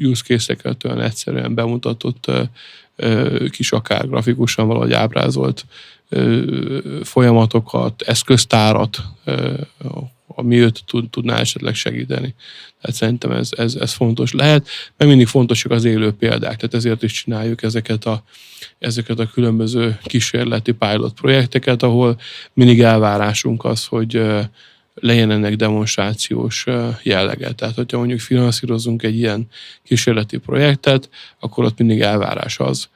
Speaker 3: use case-eket, olyan egyszerűen bemutatott kis akár grafikusan valahogy ábrázolt folyamatokat, eszköztárat, ami őt tudná esetleg segíteni. Tehát szerintem ez fontos lehet, meg mindig fontosak az élő példák, tehát ezért is csináljuk ezeket a különböző kísérleti pilot projekteket, ahol mindig elvárásunk az, hogy legyen ennek demonstrációs jellege. Tehát, hogyha mondjuk finanszírozunk egy ilyen kísérleti projektet, akkor ott mindig elvárás az,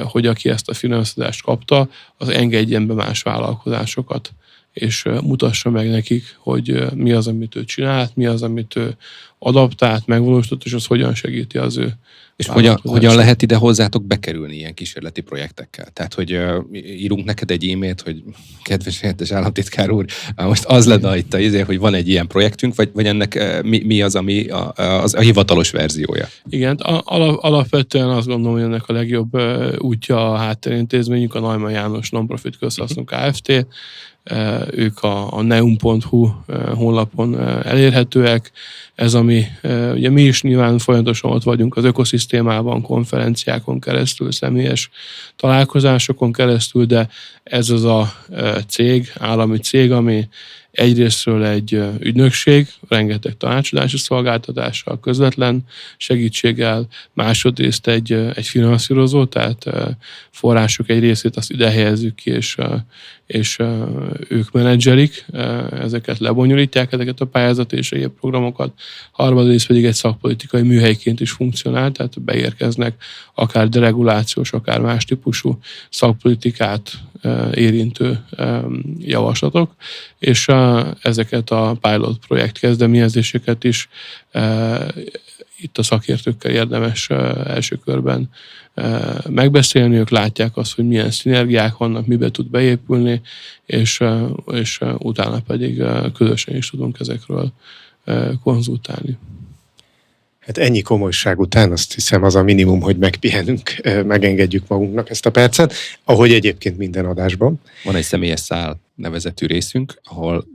Speaker 3: hogy aki ezt a finanszírozást kapta, az engedjen be más vállalkozásokat, és mutassa meg nekik, hogy mi az, amit ő csinált, mi az, amit ő adaptált, megvalósított, és az hogyan segíti az ő.
Speaker 2: És hogyan lehet ide hozzátok bekerülni ilyen kísérleti projektekkel? Tehát, hogy írunk neked egy e-mailt, hogy kedves helyettes államtitkár úr, most az lenne itt hogy van egy ilyen projektünk, vagy ennek mi az, ami a hivatalos verziója?
Speaker 3: Igen, alapvetően azt gondolom, hogy ennek a legjobb útja a háttérintézményünk, a Neumann János Nonprofit Közhasznú Kft. Ők a neum.hu honlapon elérhetőek. Ez ami, ugye mi is nyilván folyamatosan ott vagyunk az ökoszisztémában, konferenciákon keresztül, személyes találkozásokon keresztül, de ez az a cég, állami cég, ami egyrésztről egy ügynökség, rengeteg tanácsadási szolgáltatással, közvetlen segítséggel, másodrészt egy finanszírozó, tehát források egy részét azt ide helyezzük ki, és ők menedzselik, ezeket lebonyolítják, ezeket a pályázati és egyéb programokat. Harmadrészt pedig egy szakpolitikai műhelyként is funkcionál, tehát beérkeznek akár deregulációs, akár más típusú szakpolitikát érintő javaslatok, és ezeket a pilot projekt kezdeményezéseket is itt a szakértőkkel érdemes első körben megbeszélni, ők látják azt, hogy milyen szinergiák vannak, mibe tud beépülni, és utána pedig közösen is tudunk ezekről konzultálni.
Speaker 1: Hát ennyi komolyság után azt hiszem az a minimum, hogy megpihenünk, megengedjük magunknak ezt a percet, ahogy egyébként minden adásban.
Speaker 2: Van egy személyes szál nevezetű részünk, ahol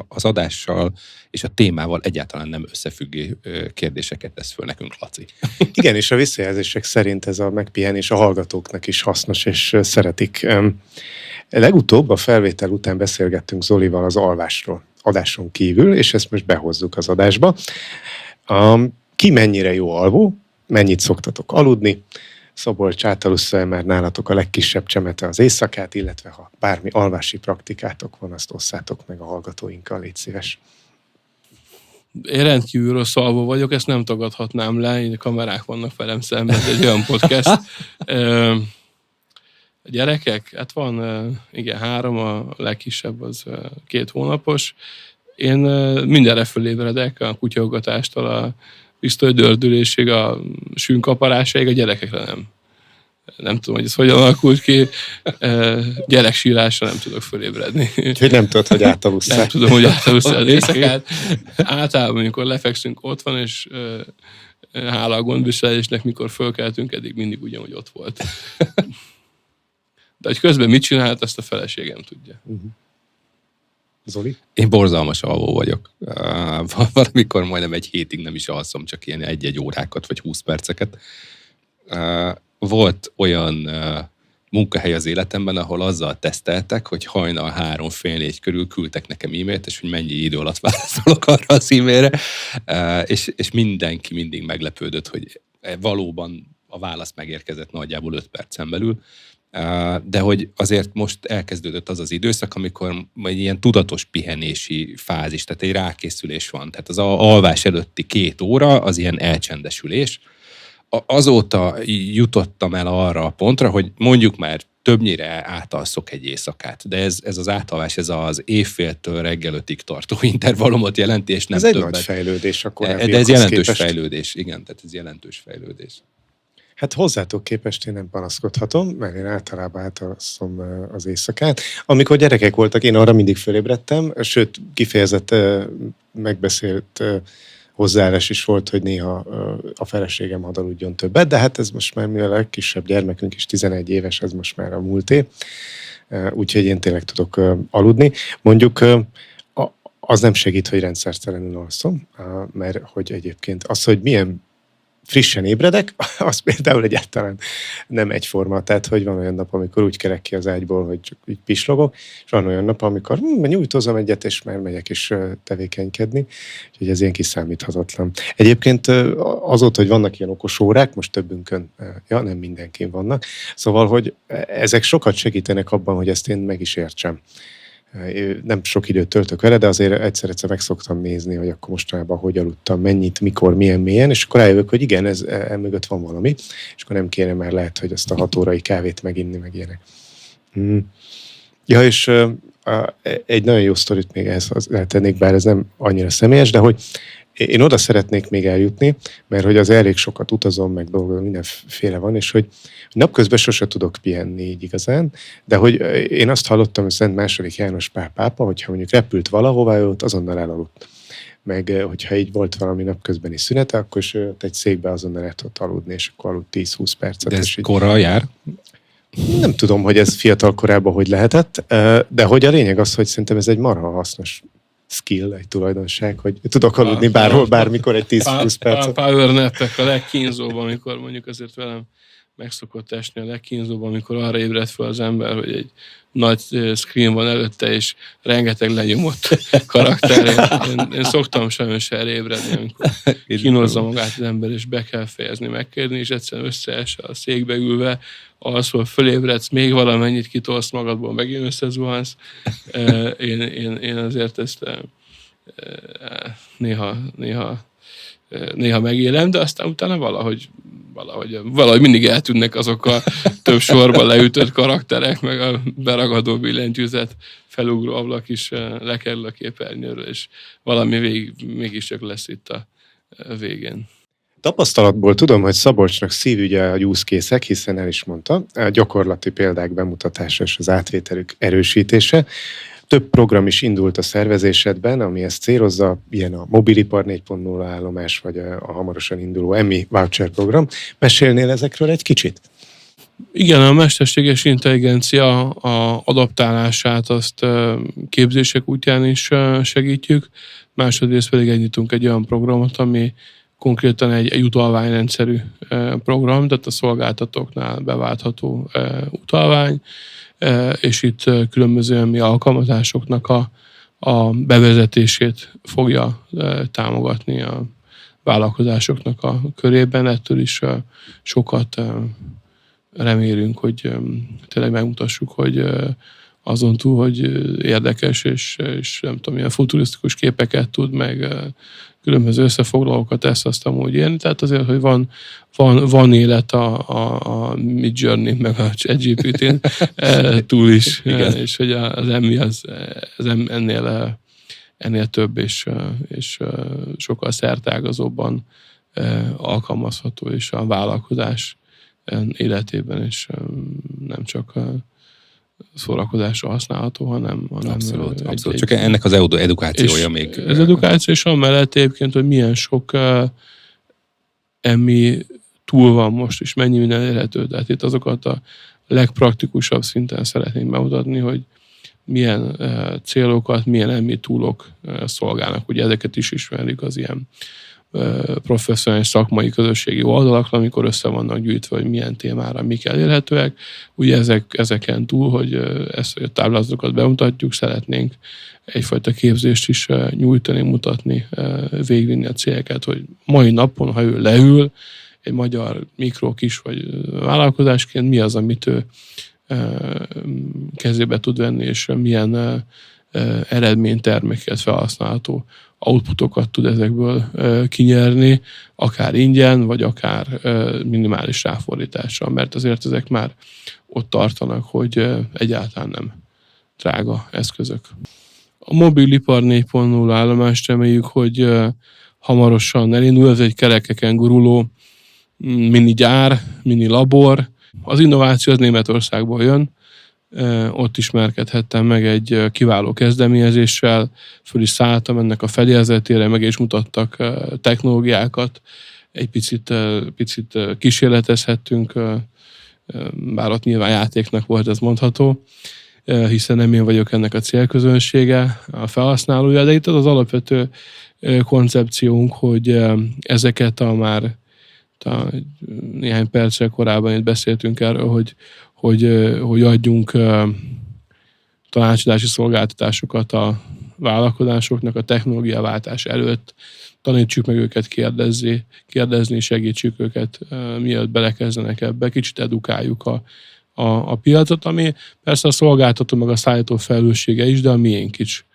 Speaker 2: az adással és a témával egyáltalán nem összefüggő kérdéseket tesz föl nekünk, Laci.
Speaker 1: Igen, és a visszajelzések szerint ez a megpihenés a hallgatóknak is hasznos, és szeretik. Legutóbb a felvétel után beszélgettünk Zolival az alvásról, adáson kívül, és ezt most behozzuk az adásba. Ki mennyire jó alvó, mennyit szoktatok aludni, Szabolcs átalussza már nálatok a legkisebb csemete az éjszakát, illetve ha bármi alvási praktikátok van, azt osszátok meg a hallgatóinkkal, légy szíves.
Speaker 3: Én rendkívül rossz alvó vagyok, ezt nem tagadhatnám le, kamerák vannak velem szemben, egy olyan podcast. A gyerekek, hát van, igen, 3, a legkisebb az 2 hónapos. Én mindenre fölébredek, a kutyaugatástól a pisztolydördülésig, a sűnkaparásáig, a gyerekekre nem. Nem tudom, hogy ez hogyan alakult ki. Gyereksírásra nem tudok fölébredni.
Speaker 1: Úgyhogy nem tudod, hogy átalusszál.
Speaker 3: Nem tudom, hogy átalusszál az éjszakát. Általában, amikor lefekszünk, ott van, és hála a gondviselésnek, mikor fölkeltünk, eddig mindig ugyanúgy ott volt. De hogy közben mit csinált, azt a feleségem tudja.
Speaker 1: Zoli?
Speaker 2: Én borzalmas alvó vagyok. Valamikor majdnem egy hétig nem is alszom, csak ilyen 1-1 órákat, vagy 20 perceket. Volt olyan munkahely az életemben, ahol azzal teszteltek, hogy hajnal 3-4 körül küldtek nekem e-mailt, és hogy mennyi idő alatt válaszolok arra az e-mailre, és mindenki mindig meglepődött, hogy valóban a válasz megérkezett nagyjából 5 percen belül, de hogy azért most elkezdődött az az időszak, amikor egy ilyen tudatos pihenési fázis, tehát egy rákészülés van. Tehát az alvás előtti 2 óra az ilyen elcsendesülés. Azóta jutottam el arra a pontra, hogy mondjuk már többnyire átalszok egy éjszakát, de ez az átalvás, ez az éjféltől reggel 5-ig tartó intervallumot jelenti, és nem
Speaker 1: többet.
Speaker 2: Ez
Speaker 1: egy nagy fejlődés akkor.
Speaker 2: De ez jelentős fejlődés, igen, tehát ez jelentős fejlődés.
Speaker 1: Hát hozzátok képest én nem panaszkodhatom, mert én általában átalszom az éjszakát. Amikor gyerekek voltak, én arra mindig fölébredtem, sőt, kifejezett megbeszélt hozzáállás is volt, hogy néha a feleségem hadd aludjon többet, de hát ez most már, mivel a legkisebb gyermekünk is 11 éves, ez most már a múlté, úgyhogy én tényleg tudok aludni. Mondjuk az nem segít, hogy rendszertelenül alszom, mert hogy egyébként az, hogy milyen frissen ébredek, az például egyáltalán nem egyforma. Tehát, hogy van olyan nap, amikor úgy kelek ki az ágyból, hogy csak így pislogok, és van olyan nap, amikor nyújtózom egyet, és már megyek is tevékenykedni. Úgyhogy ez ilyen kiszámíthatatlan. Egyébként azóta, hogy vannak ilyen okos órák, most többünkön, nem mindenkin vannak, szóval, hogy ezek sokat segítenek abban, hogy ezt én meg is értsem. Nem sok időt töltök vele, de azért egyszer-egyszer meg szoktam nézni, hogy akkor mostanában hogy aludtam, mennyit, mikor, milyen mélyen, és akkor rájövök, hogy igen, ez mögött van valami, és akkor nem kéne már lehet, hogy azt a 6 órai kávét meginni, meg ilyenek. Ja, és egy nagyon jó sztorit még ehhez eltennék, bár ez nem annyira személyes, de hogy én oda szeretnék még eljutni, mert hogy az elég sokat utazom, meg dolgozom, mindenféle van, és hogy napközben sose tudok pihenni így igazán, de hogy én azt hallottam, hogy Szent II. János Pál pápa, hogyha mondjuk repült valahová, ő ott azonnal elaludt. Meg hogyha így volt valami napközbeni szünete, akkor is egy székbe azonnal el tudott aludni, és akkor aludt 10-20 percet.
Speaker 2: De ez korral jár?
Speaker 1: Nem tudom, hogy ez fiatal korában hogy lehetett, de hogy a lényeg az, hogy szerintem ez egy marha hasznos skill, egy tulajdonság, hogy tudok aludni bárhol, bármikor egy 10-20 percet.
Speaker 3: Power nap-ek a legkínzóbb, amikor mondjuk azért velem meg szokott esni a legkínzóbb, amikor arra ébred fel az ember, hogy egy nagy screen van előtte, és rengeteg lenyomott karakter. Én szoktam sajnos erre ébredni, amikor kínozza magát az ember, és be kell fejezni, megkérni, és egyszerűen összees a székbe ülve, alszol, fölébredsz, még valamennyit kitolsz magadból, megint összezuhansz. Én azért ezt néha megélem, de aztán utána valahogy mindig eltűnnek azok a több sorba leütött karakterek, meg a beragadó billentyűzet, felugró ablak is lekerül a képernyőről, és valami mégiscsak lesz itt a végén.
Speaker 1: Tapasztalatból tudom, hogy Szabolcsnak szívügye a use case-ek, hiszen el is mondta, a gyakorlati példák bemutatása és az átvételük erősítése. Több program is indult a szervezésedben, ami ezt célozza, ilyen a Mobilipar 4.0 állomás, vagy a hamarosan induló Emmy Voucher program. Mesélnél ezekről egy kicsit?
Speaker 3: Igen, a mesterséges intelligencia adaptálását azt képzések útján is segítjük, másodrészt pedig nyitunk egy olyan programot, ami konkrétan egy utalványrendszerű program, tehát a szolgáltatóknál beváltható utalvány, és itt különböző mi alkalmazásoknak a bevezetését fogja támogatni a vállalkozásoknak a körében. Ettől is sokat remélünk, hogy tényleg megmutassuk, hogy azon túl, hogy érdekes és nem tudom, milyen futurisztikus képeket tud, meg különböző összefoglalókat tesz, azt amúgy élni. Tehát azért, hogy van élet a Midjourney meg a ChatGPT-n túl is, és hogy az Emmy az ennél több és sokkal szerteágazóbban alkalmazható, és a vállalkozás életében is nem csak szórakozásra használható, hanem
Speaker 2: abszolút. Csak ennek az edukációja még...
Speaker 3: Az edukáció, és amellett egyébként, hogy milyen sok emmi túl van most, és mennyi minden elérhető. Tehát itt azokat a legpraktikusabb szinten szeretnénk bemutatni, hogy milyen célokat, milyen emmi túlok szolgálnak. Ugye ezeket is ismerik az ilyen professzionális szakmai közösségi oldalakra, amikor össze vannak gyűjtve, hogy milyen témára mik elérhetőek. Ugye ezeken túl, hogy ezt a táblázatokat bemutatjuk, szeretnénk egyfajta képzést is nyújtani, mutatni, végvinni a céleket, hogy mai napon, ha ő leül, egy magyar mikro kis vagy vállalkozásként, mi az, amit ő kezébe tud venni, és milyen eredményterméket, felhasználható outputokat tud ezekből kinyerni, akár ingyen, vagy akár minimális ráfordítással, mert azért ezek már ott tartanak, hogy egyáltalán nem drága eszközök. A mobilipar 4.0 állomást reméljük, hogy hamarosan elindul, ez egy kerekeken guruló mini gyár, mini labor. Az innováció az Németországból jön, ott ismerkedhettem meg egy kiváló kezdeményezéssel, föl is szálltam ennek a fedélzetére, meg is mutattak technológiákat, egy picit kísérletezhettünk, bár ott nyilván játéknak volt, ez mondható, hiszen nem én vagyok ennek a célközönsége, a felhasználója, de itt az alapvető koncepciónk, hogy ezeket már néhány perccel korábban itt beszéltünk erről, hogy adjunk tanácsadási szolgáltatásokat a vállalkozásoknak a technológiaváltás előtt, tanítsuk meg őket kérdezni, segítsük őket, mielőtt belekezdenek ebbe, kicsit edukáljuk a piacot, ami persze a szolgáltató meg a szállító felelőssége is, de a miénk is.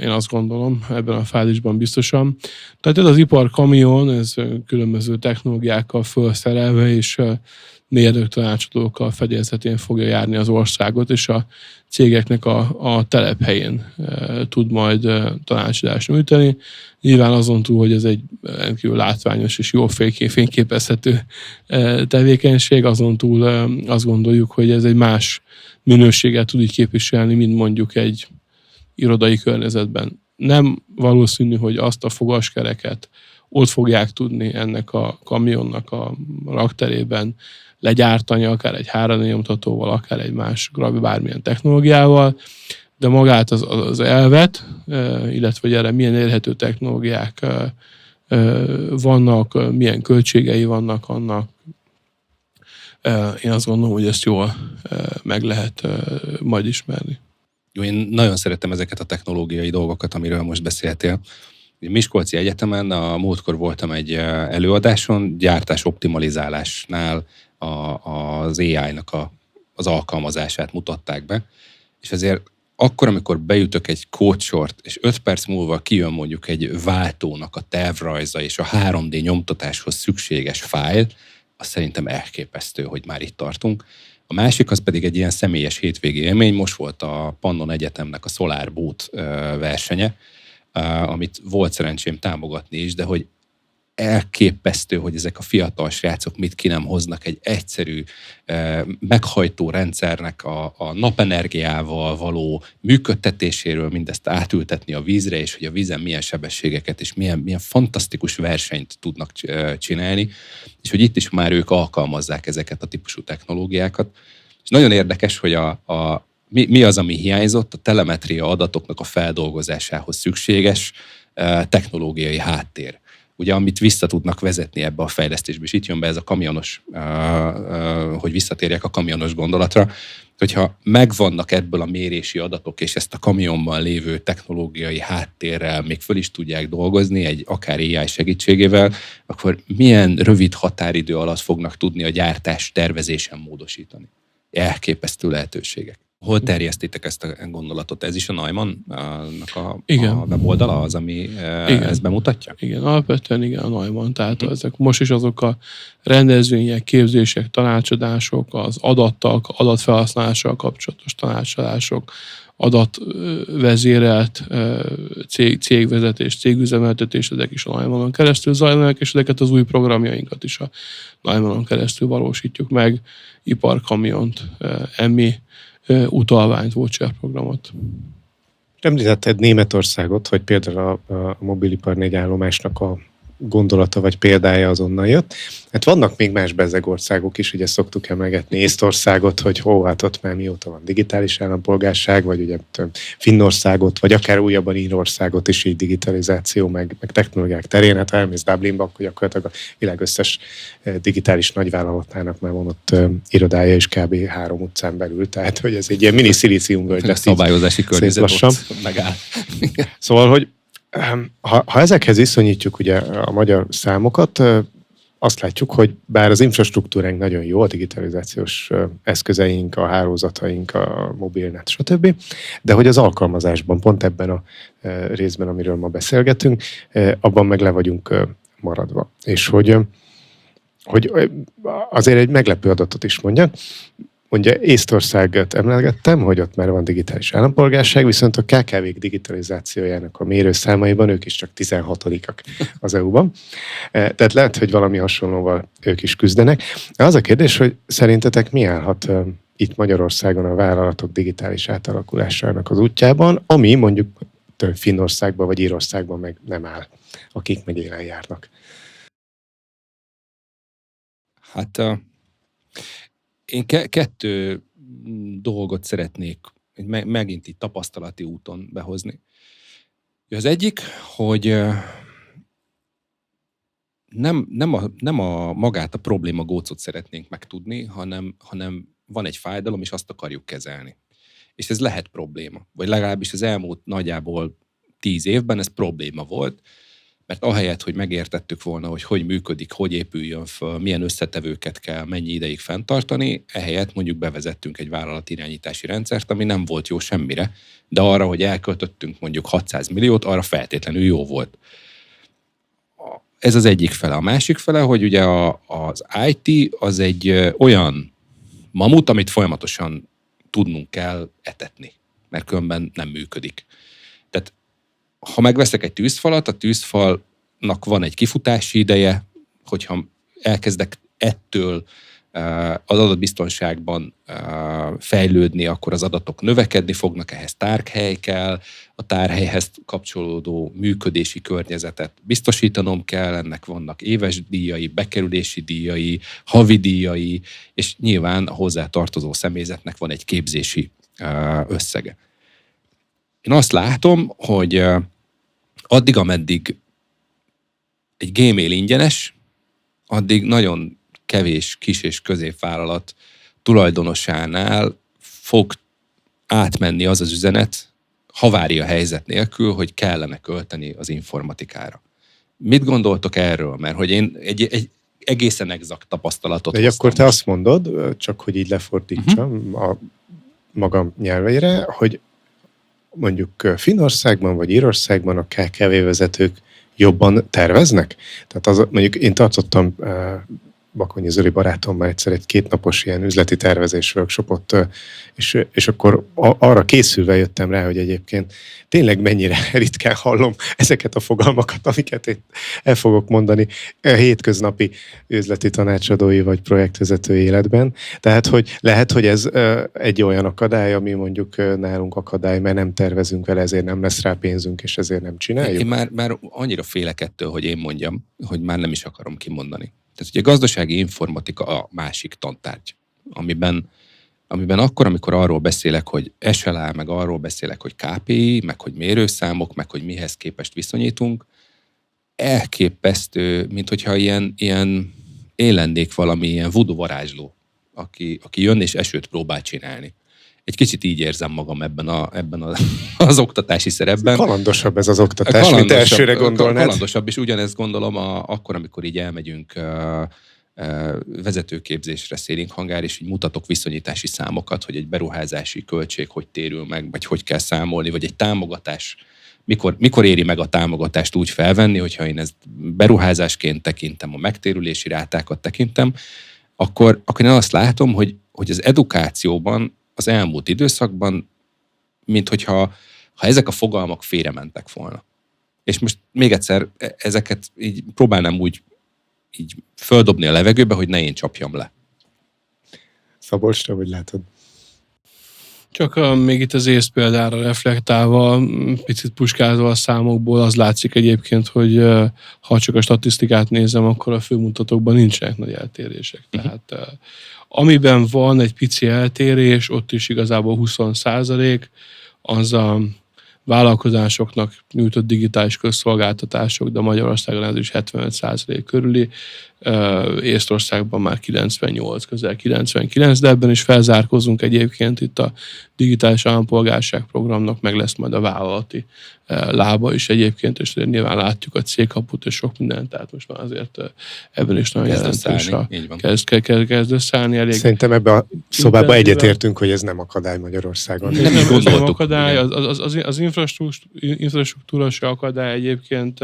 Speaker 3: Én azt gondolom, ebben a fázisban biztosan. Tehát ez az iparkamion, ez különböző technológiákkal felszerelve, és mérnök tanácsadókkal fedélzetén fogja járni az országot, és a cégeknek a telephelyén tud majd tanácsadást nyújtani. Nyilván azon túl, hogy ez egy rendkívül látványos és jó fényképezhető tevékenység, azon túl azt gondoljuk, hogy ez egy más minőséget tud így képviselni, mint mondjuk egy irodai környezetben. Nem valószínű, hogy azt a fogaskereket ott fogják tudni ennek a kamionnak a rakterében legyártani, akár egy 3D nyomtatóval, akár egy más bármilyen technológiával, de magát az elvet, illetve hogy erre milyen érhető technológiák vannak, milyen költségei vannak annak, én azt gondolom, hogy ezt jól meg lehet majd ismerni.
Speaker 2: Jó, én nagyon szeretem ezeket a technológiai dolgokat, amiről most beszéltél. Miskolci Egyetemen a múltkor voltam egy előadáson, gyártás optimalizálásnál az AI-nak az alkalmazását mutatták be, és azért akkor, amikor beütök egy kódsort, és 5 perc múlva kijön mondjuk egy váltónak a tervrajza és a 3D nyomtatáshoz szükséges fájl, az szerintem elképesztő, hogy már itt tartunk. A másik az pedig egy ilyen személyes hétvégi élmény. Most volt a Pannon Egyetemnek a Solar Boot versenye, amit volt szerencsém támogatni is, de hogy elképesztő, hogy ezek a fiatal srácok mit ki nem hoznak egy egyszerű meghajtó rendszernek a napenergiával való működtetéséről, mindezt átültetni a vízre, és hogy a vízen milyen sebességeket és milyen fantasztikus versenyt tudnak csinálni, és hogy itt is már ők alkalmazzák ezeket a típusú technológiákat. És nagyon érdekes, hogy mi az, ami hiányzott, a telemetria adatoknak a feldolgozásához szükséges technológiai háttér. Ugye, amit vissza tudnak vezetni ebbe a fejlesztésbe, és itt jön be ez a kamionos, hogy visszatérjek a kamionos gondolatra, hogyha megvannak ebből a mérési adatok, és ezt a kamionban lévő technológiai háttérrel még föl is tudják dolgozni, egy akár AI segítségével, akkor milyen rövid határidő alatt fognak tudni a gyártás tervezésen módosítani. Elképesztő lehetőségek. Hol terjesztitek ezt a gondolatot? Ez is a Neumann-nak a weboldala az, ami ezt bemutatja?
Speaker 3: Igen, alapvetően igen, a Neumann. Tehát ezek most is azok a rendezvények, képzések, tanácsadások, az adatfelhasználással kapcsolatos tanácsadások, adatvezérelt cégvezetés, cégüzemeltetés, ezek is a Neumannon keresztül zajlanak, és ezeket az új programjainkat is a Neumannon keresztül valósítjuk meg, iparkamiont, EMMI, utalványt, voucher programot.
Speaker 1: Említetted Németországot, hogy például a mobilipar 4 állomásnak a gondolata vagy példája azonnal jött. Hát vannak még más bezeg országok is, ugye szoktuk emlegetni Észtországot, hogy hát ott már mióta van digitális állampolgárság, vagy ugye Finnországot, vagy akár újabban Írországot is így digitalizáció, meg technológiák terén. Hát elmész Dublinba, akkor gyakorlatilag a világ összes digitális nagyvállalatának már van ott irodája is kb. 3 utcán belül, tehát hogy ez egy ilyen mini szilíciumvölgy lesz.
Speaker 2: Szabályozási környezet ott megáll.
Speaker 1: Szóval, hogy ha ezekhez viszonyítjuk ugye a magyar számokat, azt látjuk, hogy bár az infrastruktúránk nagyon jó, a digitalizációs eszközeink, a hálózataink, a mobilnet, stb., de hogy az alkalmazásban, pont ebben a részben, amiről ma beszélgetünk, abban meg le vagyunk maradva. És hogy azért egy meglepő adatot is mondjak, ugye Észtországot emlegettem, hogy ott már van digitális állampolgárság, viszont a KKV-k digitalizációjának a mérőszámaiban ők is csak 16-ak az EU-ban. Tehát lehet, hogy valami hasonlóval ők is küzdenek. Az a kérdés, hogy szerintetek mi állhat itt Magyarországon a vállalatok digitális átalakulásának az útjában, ami mondjuk Finnországban vagy Írországban meg nem áll, akik meg élen járnak.
Speaker 2: Hát én kettő dolgot szeretnék megint itt tapasztalati úton behozni. Az egyik, hogy nem a magát a probléma gócot szeretnénk megtudni, hanem van egy fájdalom, és azt akarjuk kezelni. És ez lehet probléma. Vagy legalábbis az elmúlt nagyjából 10 évben ez probléma volt, mert ahelyett, hogy megértettük volna, hogy működik, hogy épüljön föl, milyen összetevőket kell, mennyi ideig fenntartani, ehelyett mondjuk bevezettünk egy vállalatirányítási rendszert, ami nem volt jó semmire, de arra, hogy elköltöttünk mondjuk 600 milliót, arra feltétlenül jó volt. Ez az egyik fele. A másik fele, hogy ugye az IT az egy olyan mamut, amit folyamatosan tudnunk kell etetni, mert különben nem működik. Tehát ha megveszek egy tűzfalat, a tűzfalnak van egy kifutási ideje, hogyha elkezdek ettől az adatbiztonságban fejlődni, akkor az adatok növekedni fognak, ehhez tárhely kell, a tárhelyhez kapcsolódó működési környezetet biztosítanom kell, ennek vannak éves díjai, bekerülési díjai, havi díjai, és nyilván a hozzá tartozó személyzetnek van egy képzési összege. Én azt látom, hogy addig, ameddig egy Gmail ingyenes, addig nagyon kevés kis- és középvállalat tulajdonosánál fog átmenni az az üzenet, havária helyzet nélkül, hogy kellene költeni az informatikára. Mit gondoltok erről? Mert hogy én egy egészen exakt tapasztalatot
Speaker 1: hoztam. De akkor te azt mondod, csak hogy így lefordítsam a magam nyelveire, hogy mondjuk Finnországban vagy Írországban a KKV vezetők jobban terveznek? Tehát mondjuk én tartottam Bakonyi Zoli barátommal egyszer egy 2 napos ilyen üzleti tervezés workshopot, és akkor arra készülve jöttem rá, hogy egyébként tényleg mennyire ritkán hallom ezeket a fogalmakat, amiket én el fogok mondani a hétköznapi üzleti tanácsadói vagy projektvezetői életben. Tehát, hogy lehet, hogy ez egy olyan akadály, ami mondjuk nálunk akadály, mert nem tervezünk vele, ezért nem lesz rá pénzünk, és ezért nem csináljuk.
Speaker 2: Én már annyira félek ettől, hogy én mondjam, hogy már nem is akarom kimondani. Tehát ugye a gazdasági informatika a másik tantárgy, amiben akkor, amikor arról beszélek, hogy SLA, meg arról beszélek, hogy KPI, meg hogy mérőszámok, meg hogy mihez képest viszonyítunk, elképesztő, mint hogyha ilyen én lennék valami ilyen voodoo varázsló, aki jön és esőt próbál csinálni. Egy kicsit így érzem magam ebben az oktatási szerepben.
Speaker 1: Kalandosabb ez az oktatás, mint elsőre gondolnád.
Speaker 2: Kalandosabb, és ugyanezt gondolom akkor, amikor így elmegyünk vezetőképzésre szélinghangár, és így mutatok viszonyítási számokat, hogy egy beruházási költség hogy térül meg, vagy hogy kell számolni, vagy egy támogatás, mikor éri meg a támogatást úgy felvenni, hogyha én ezt beruházásként tekintem, a megtérülési rátákat tekintem, akkor én azt látom, hogy az edukációban az elmúlt időszakban, mint hogyha ezek a fogalmak félrementek volna. És most még egyszer ezeket így próbálnám úgy így földobni a levegőbe, hogy ne én csapjam le.
Speaker 1: Szabolcs, te hogy látod?
Speaker 3: Csak még itt az észt példára reflektálva, picit puskázva a számokból, az látszik egyébként, hogy ha csak a statisztikát nézem, akkor a főmutatókban nincsenek nagy eltérések. Tehát amiben van egy pici eltérés, ott is igazából 20%, az a vállalkozásoknak nyújtott digitális közszolgáltatások, de Magyarországon ez is 75% körüli, Észtországban már 98, közel 99, de ebben is felzárkózunk egyébként itt a digitális állampolgárság programnak, meg lesz majd a vállalati lába is egyébként, és nyilván látjuk a cégkaput és sok mindent, tehát most már azért ebben is nagyon jelentős kezd összeállni. Elég.
Speaker 1: Szerintem ebben a szobában egyetértünk, hogy ez nem akadály Magyarországon.
Speaker 3: Nem akadály, az infrastruktúra se akadály egyébként,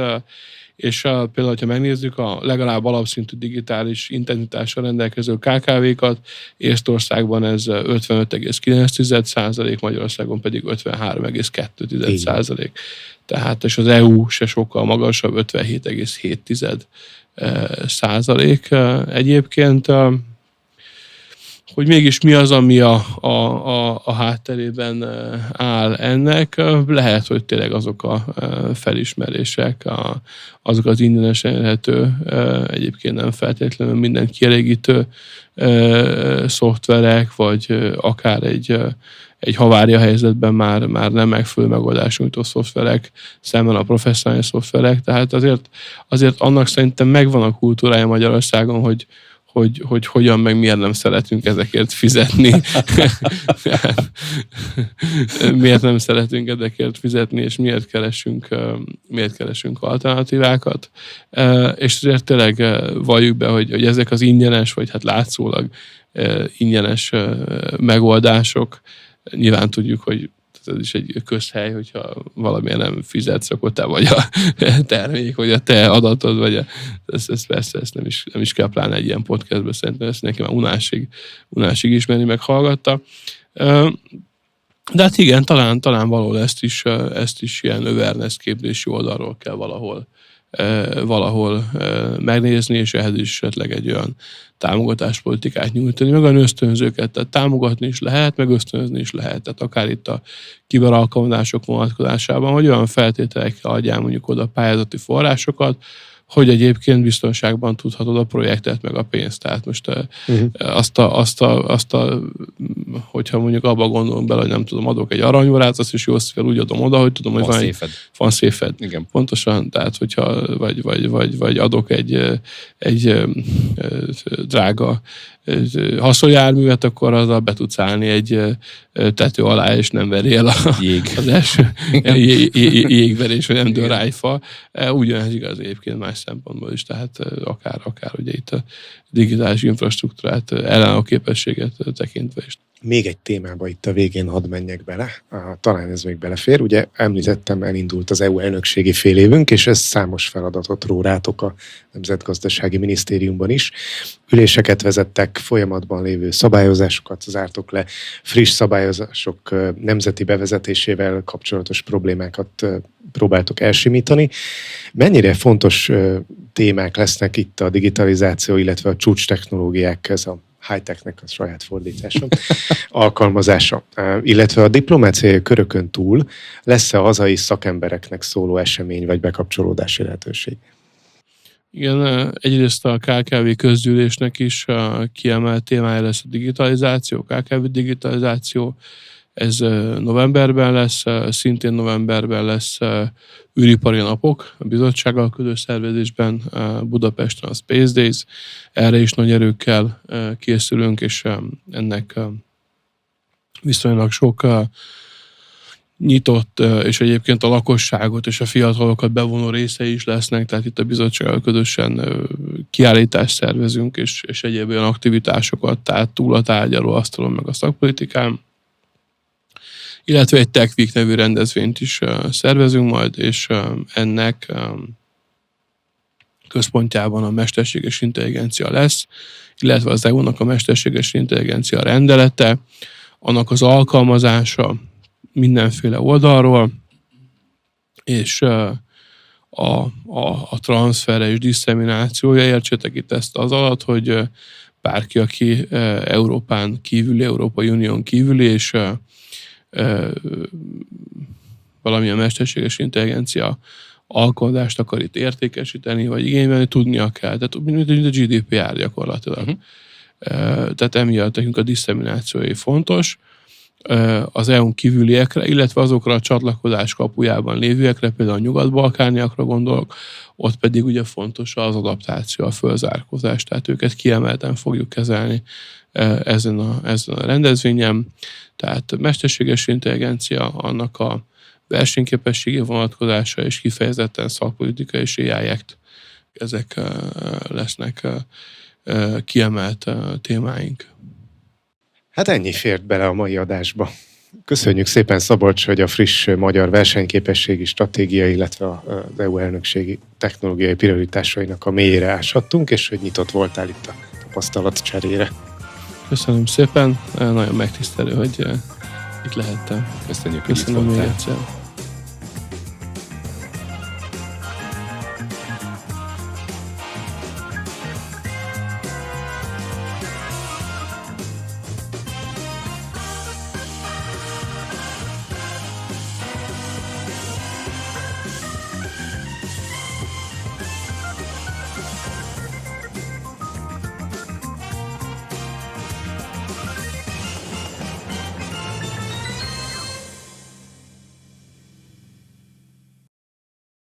Speaker 3: és például, hogyha megnézzük a legalább alapszintű digitális intenzitással rendelkező KKV-kat, Észtországban ez 55,9%, Magyarországon pedig 53,2%. Tehát, és az EU se sokkal magasabb, 57,7%. Egyébként, hogy mégis mi az, ami a hátterében áll ennek, lehet, hogy tényleg azok a felismerések, azok az ingyenesen elérhető, egyébként nem feltétlenül minden kielégítő szoftverek, vagy akár egy havária helyzetben már nem megfelelő megoldás nyújtó szoftverek szemben a professzionális szoftverek, tehát azért annak szerintem megvan a kultúrája Magyarországon, hogy hogyan, meg miért nem szeretünk ezekért fizetni. Miért nem szeretünk ezekért fizetni, és miért keresünk alternatívákat. És azért tényleg valljuk be, hogy ezek az ingyenes, vagy hát látszólag ingyenes megoldások, nyilván tudjuk, hogy ez is egy közhely, hogyha valamilyen nem fizetsz, akkor te vagy a termék, vagy a te adatod, vagy ezt persze ezt nem is kell pláne egy ilyen podcastben, szerintem ezt neki már unásig ismerni, meg hallgatta. De hát igen, talán valahol ezt is ilyen awareness képzési oldalról kell valahol megnézni, és ehhez is esetleg egy olyan támogatáspolitikát nyújtani, meg olyan ösztönzőket, tehát támogatni is lehet, meg ösztönözni is lehet, tehát akár itt a kiberalkalmazások vonatkozásában, hogy olyan feltételekkel adjál mondjuk oda pályázati forrásokat, hogy egyébként biztonságban tudhatod a projektet, meg a pénzt. Tehát most hogyha mondjuk abba gondolunk bele, hogy nem tudom, adok egy aranyórát, azt is jól szépen úgy adom oda, hogy tudom, hogy van széfed. Igen. Pontosan, tehát hogyha vagy adok egy drága haszonjárművet, akkor azzal be tudsz állni egy tető alá, és nem veri el az első jégverés, vagy nem dől rá egy fa. Ugyanez igaz egyébként más szempontból is, tehát akár ugye itt a digitális infrastruktúrát, ellenálló képességet tekintve is.
Speaker 1: Még egy témába itt a végén hadd menjek bele, talán ez még belefér. Ugye említettem, elindult az EU elnökségi félévünk, és ez számos feladatot ró rátok a Nemzetgazdasági Minisztériumban is. Üléseket vezettek, folyamatban lévő szabályozásokat zártok le, friss szabályozások nemzeti bevezetésével kapcsolatos problémákat próbáltok elsimítani. Mennyire fontos témák lesznek itt a digitalizáció, illetve a csúcs technológiák, ez a high-technek a saját fordítása, alkalmazása, illetve a diplomáciai körökön túl lesz-e a hazai szakembereknek szóló esemény vagy bekapcsolódási lehetőség?
Speaker 3: Igen, egyrészt a KKV közgyűlésnek is kiemelt témája lesz a digitalizáció, KKV digitalizáció. Ez novemberben lesz, szintén novemberben lesz űripari napok, a bizottsággal közös szervezésben Budapesten a Space Days. Erre is nagy erőkkel készülünk, és ennek viszonylag sok nyitott, és egyébként a lakosságot és a fiatalokat bevonó részei is lesznek, tehát itt a bizottsággal közösen kiállítást szervezünk, és egyéb olyan aktivitásokat, tehát túl a tárgyalóasztalon meg a szakpolitikán, illetve egy Tech Week nevű rendezvényt is szervezünk majd, és ennek központjában a mesterséges intelligencia lesz, illetve az EU-nak a mesterséges intelligencia rendelete, annak az alkalmazása mindenféle oldalról, és a transfere és disszeminációja, értsétek itt ezt az alatt, hogy bárki, aki Európán kívüli, Európai Unión kívüli, és valamilyen mesterséges intelligencia alkalmazást akar itt értékesíteni, vagy igényelni, tudnia kell. Tehát mint a GDPR gyakorlatilag. Tehát emiatt nekünk a disszeminációi fontos. Az EU-n kívüliekre, illetve azokra a csatlakozás kapujában lévőekre, például a nyugat-balkániakra gondolok, ott pedig ugye fontos az adaptáció, a fölzárkózás, tehát őket kiemelten fogjuk kezelni ezen a rendezvényen. Tehát mesterséges intelligencia, annak a versenyképességi vonatkozása és kifejezetten szakpolitika és AI Act, ezek lesznek kiemelt témáink.
Speaker 1: Hát ennyi fért bele a mai adásba. Köszönjük szépen, Szabolcs, hogy a friss magyar versenyképességi stratégia, illetve az EU elnökségi technológiai prioritásainak a mélyére áshattunk, és hogy nyitott voltál itt a tapasztalat cserére.
Speaker 3: Köszönöm szépen, nagyon megtisztelő, hogy itt lehettem.
Speaker 2: Köszönjük,
Speaker 3: Köszönöm még egyszer.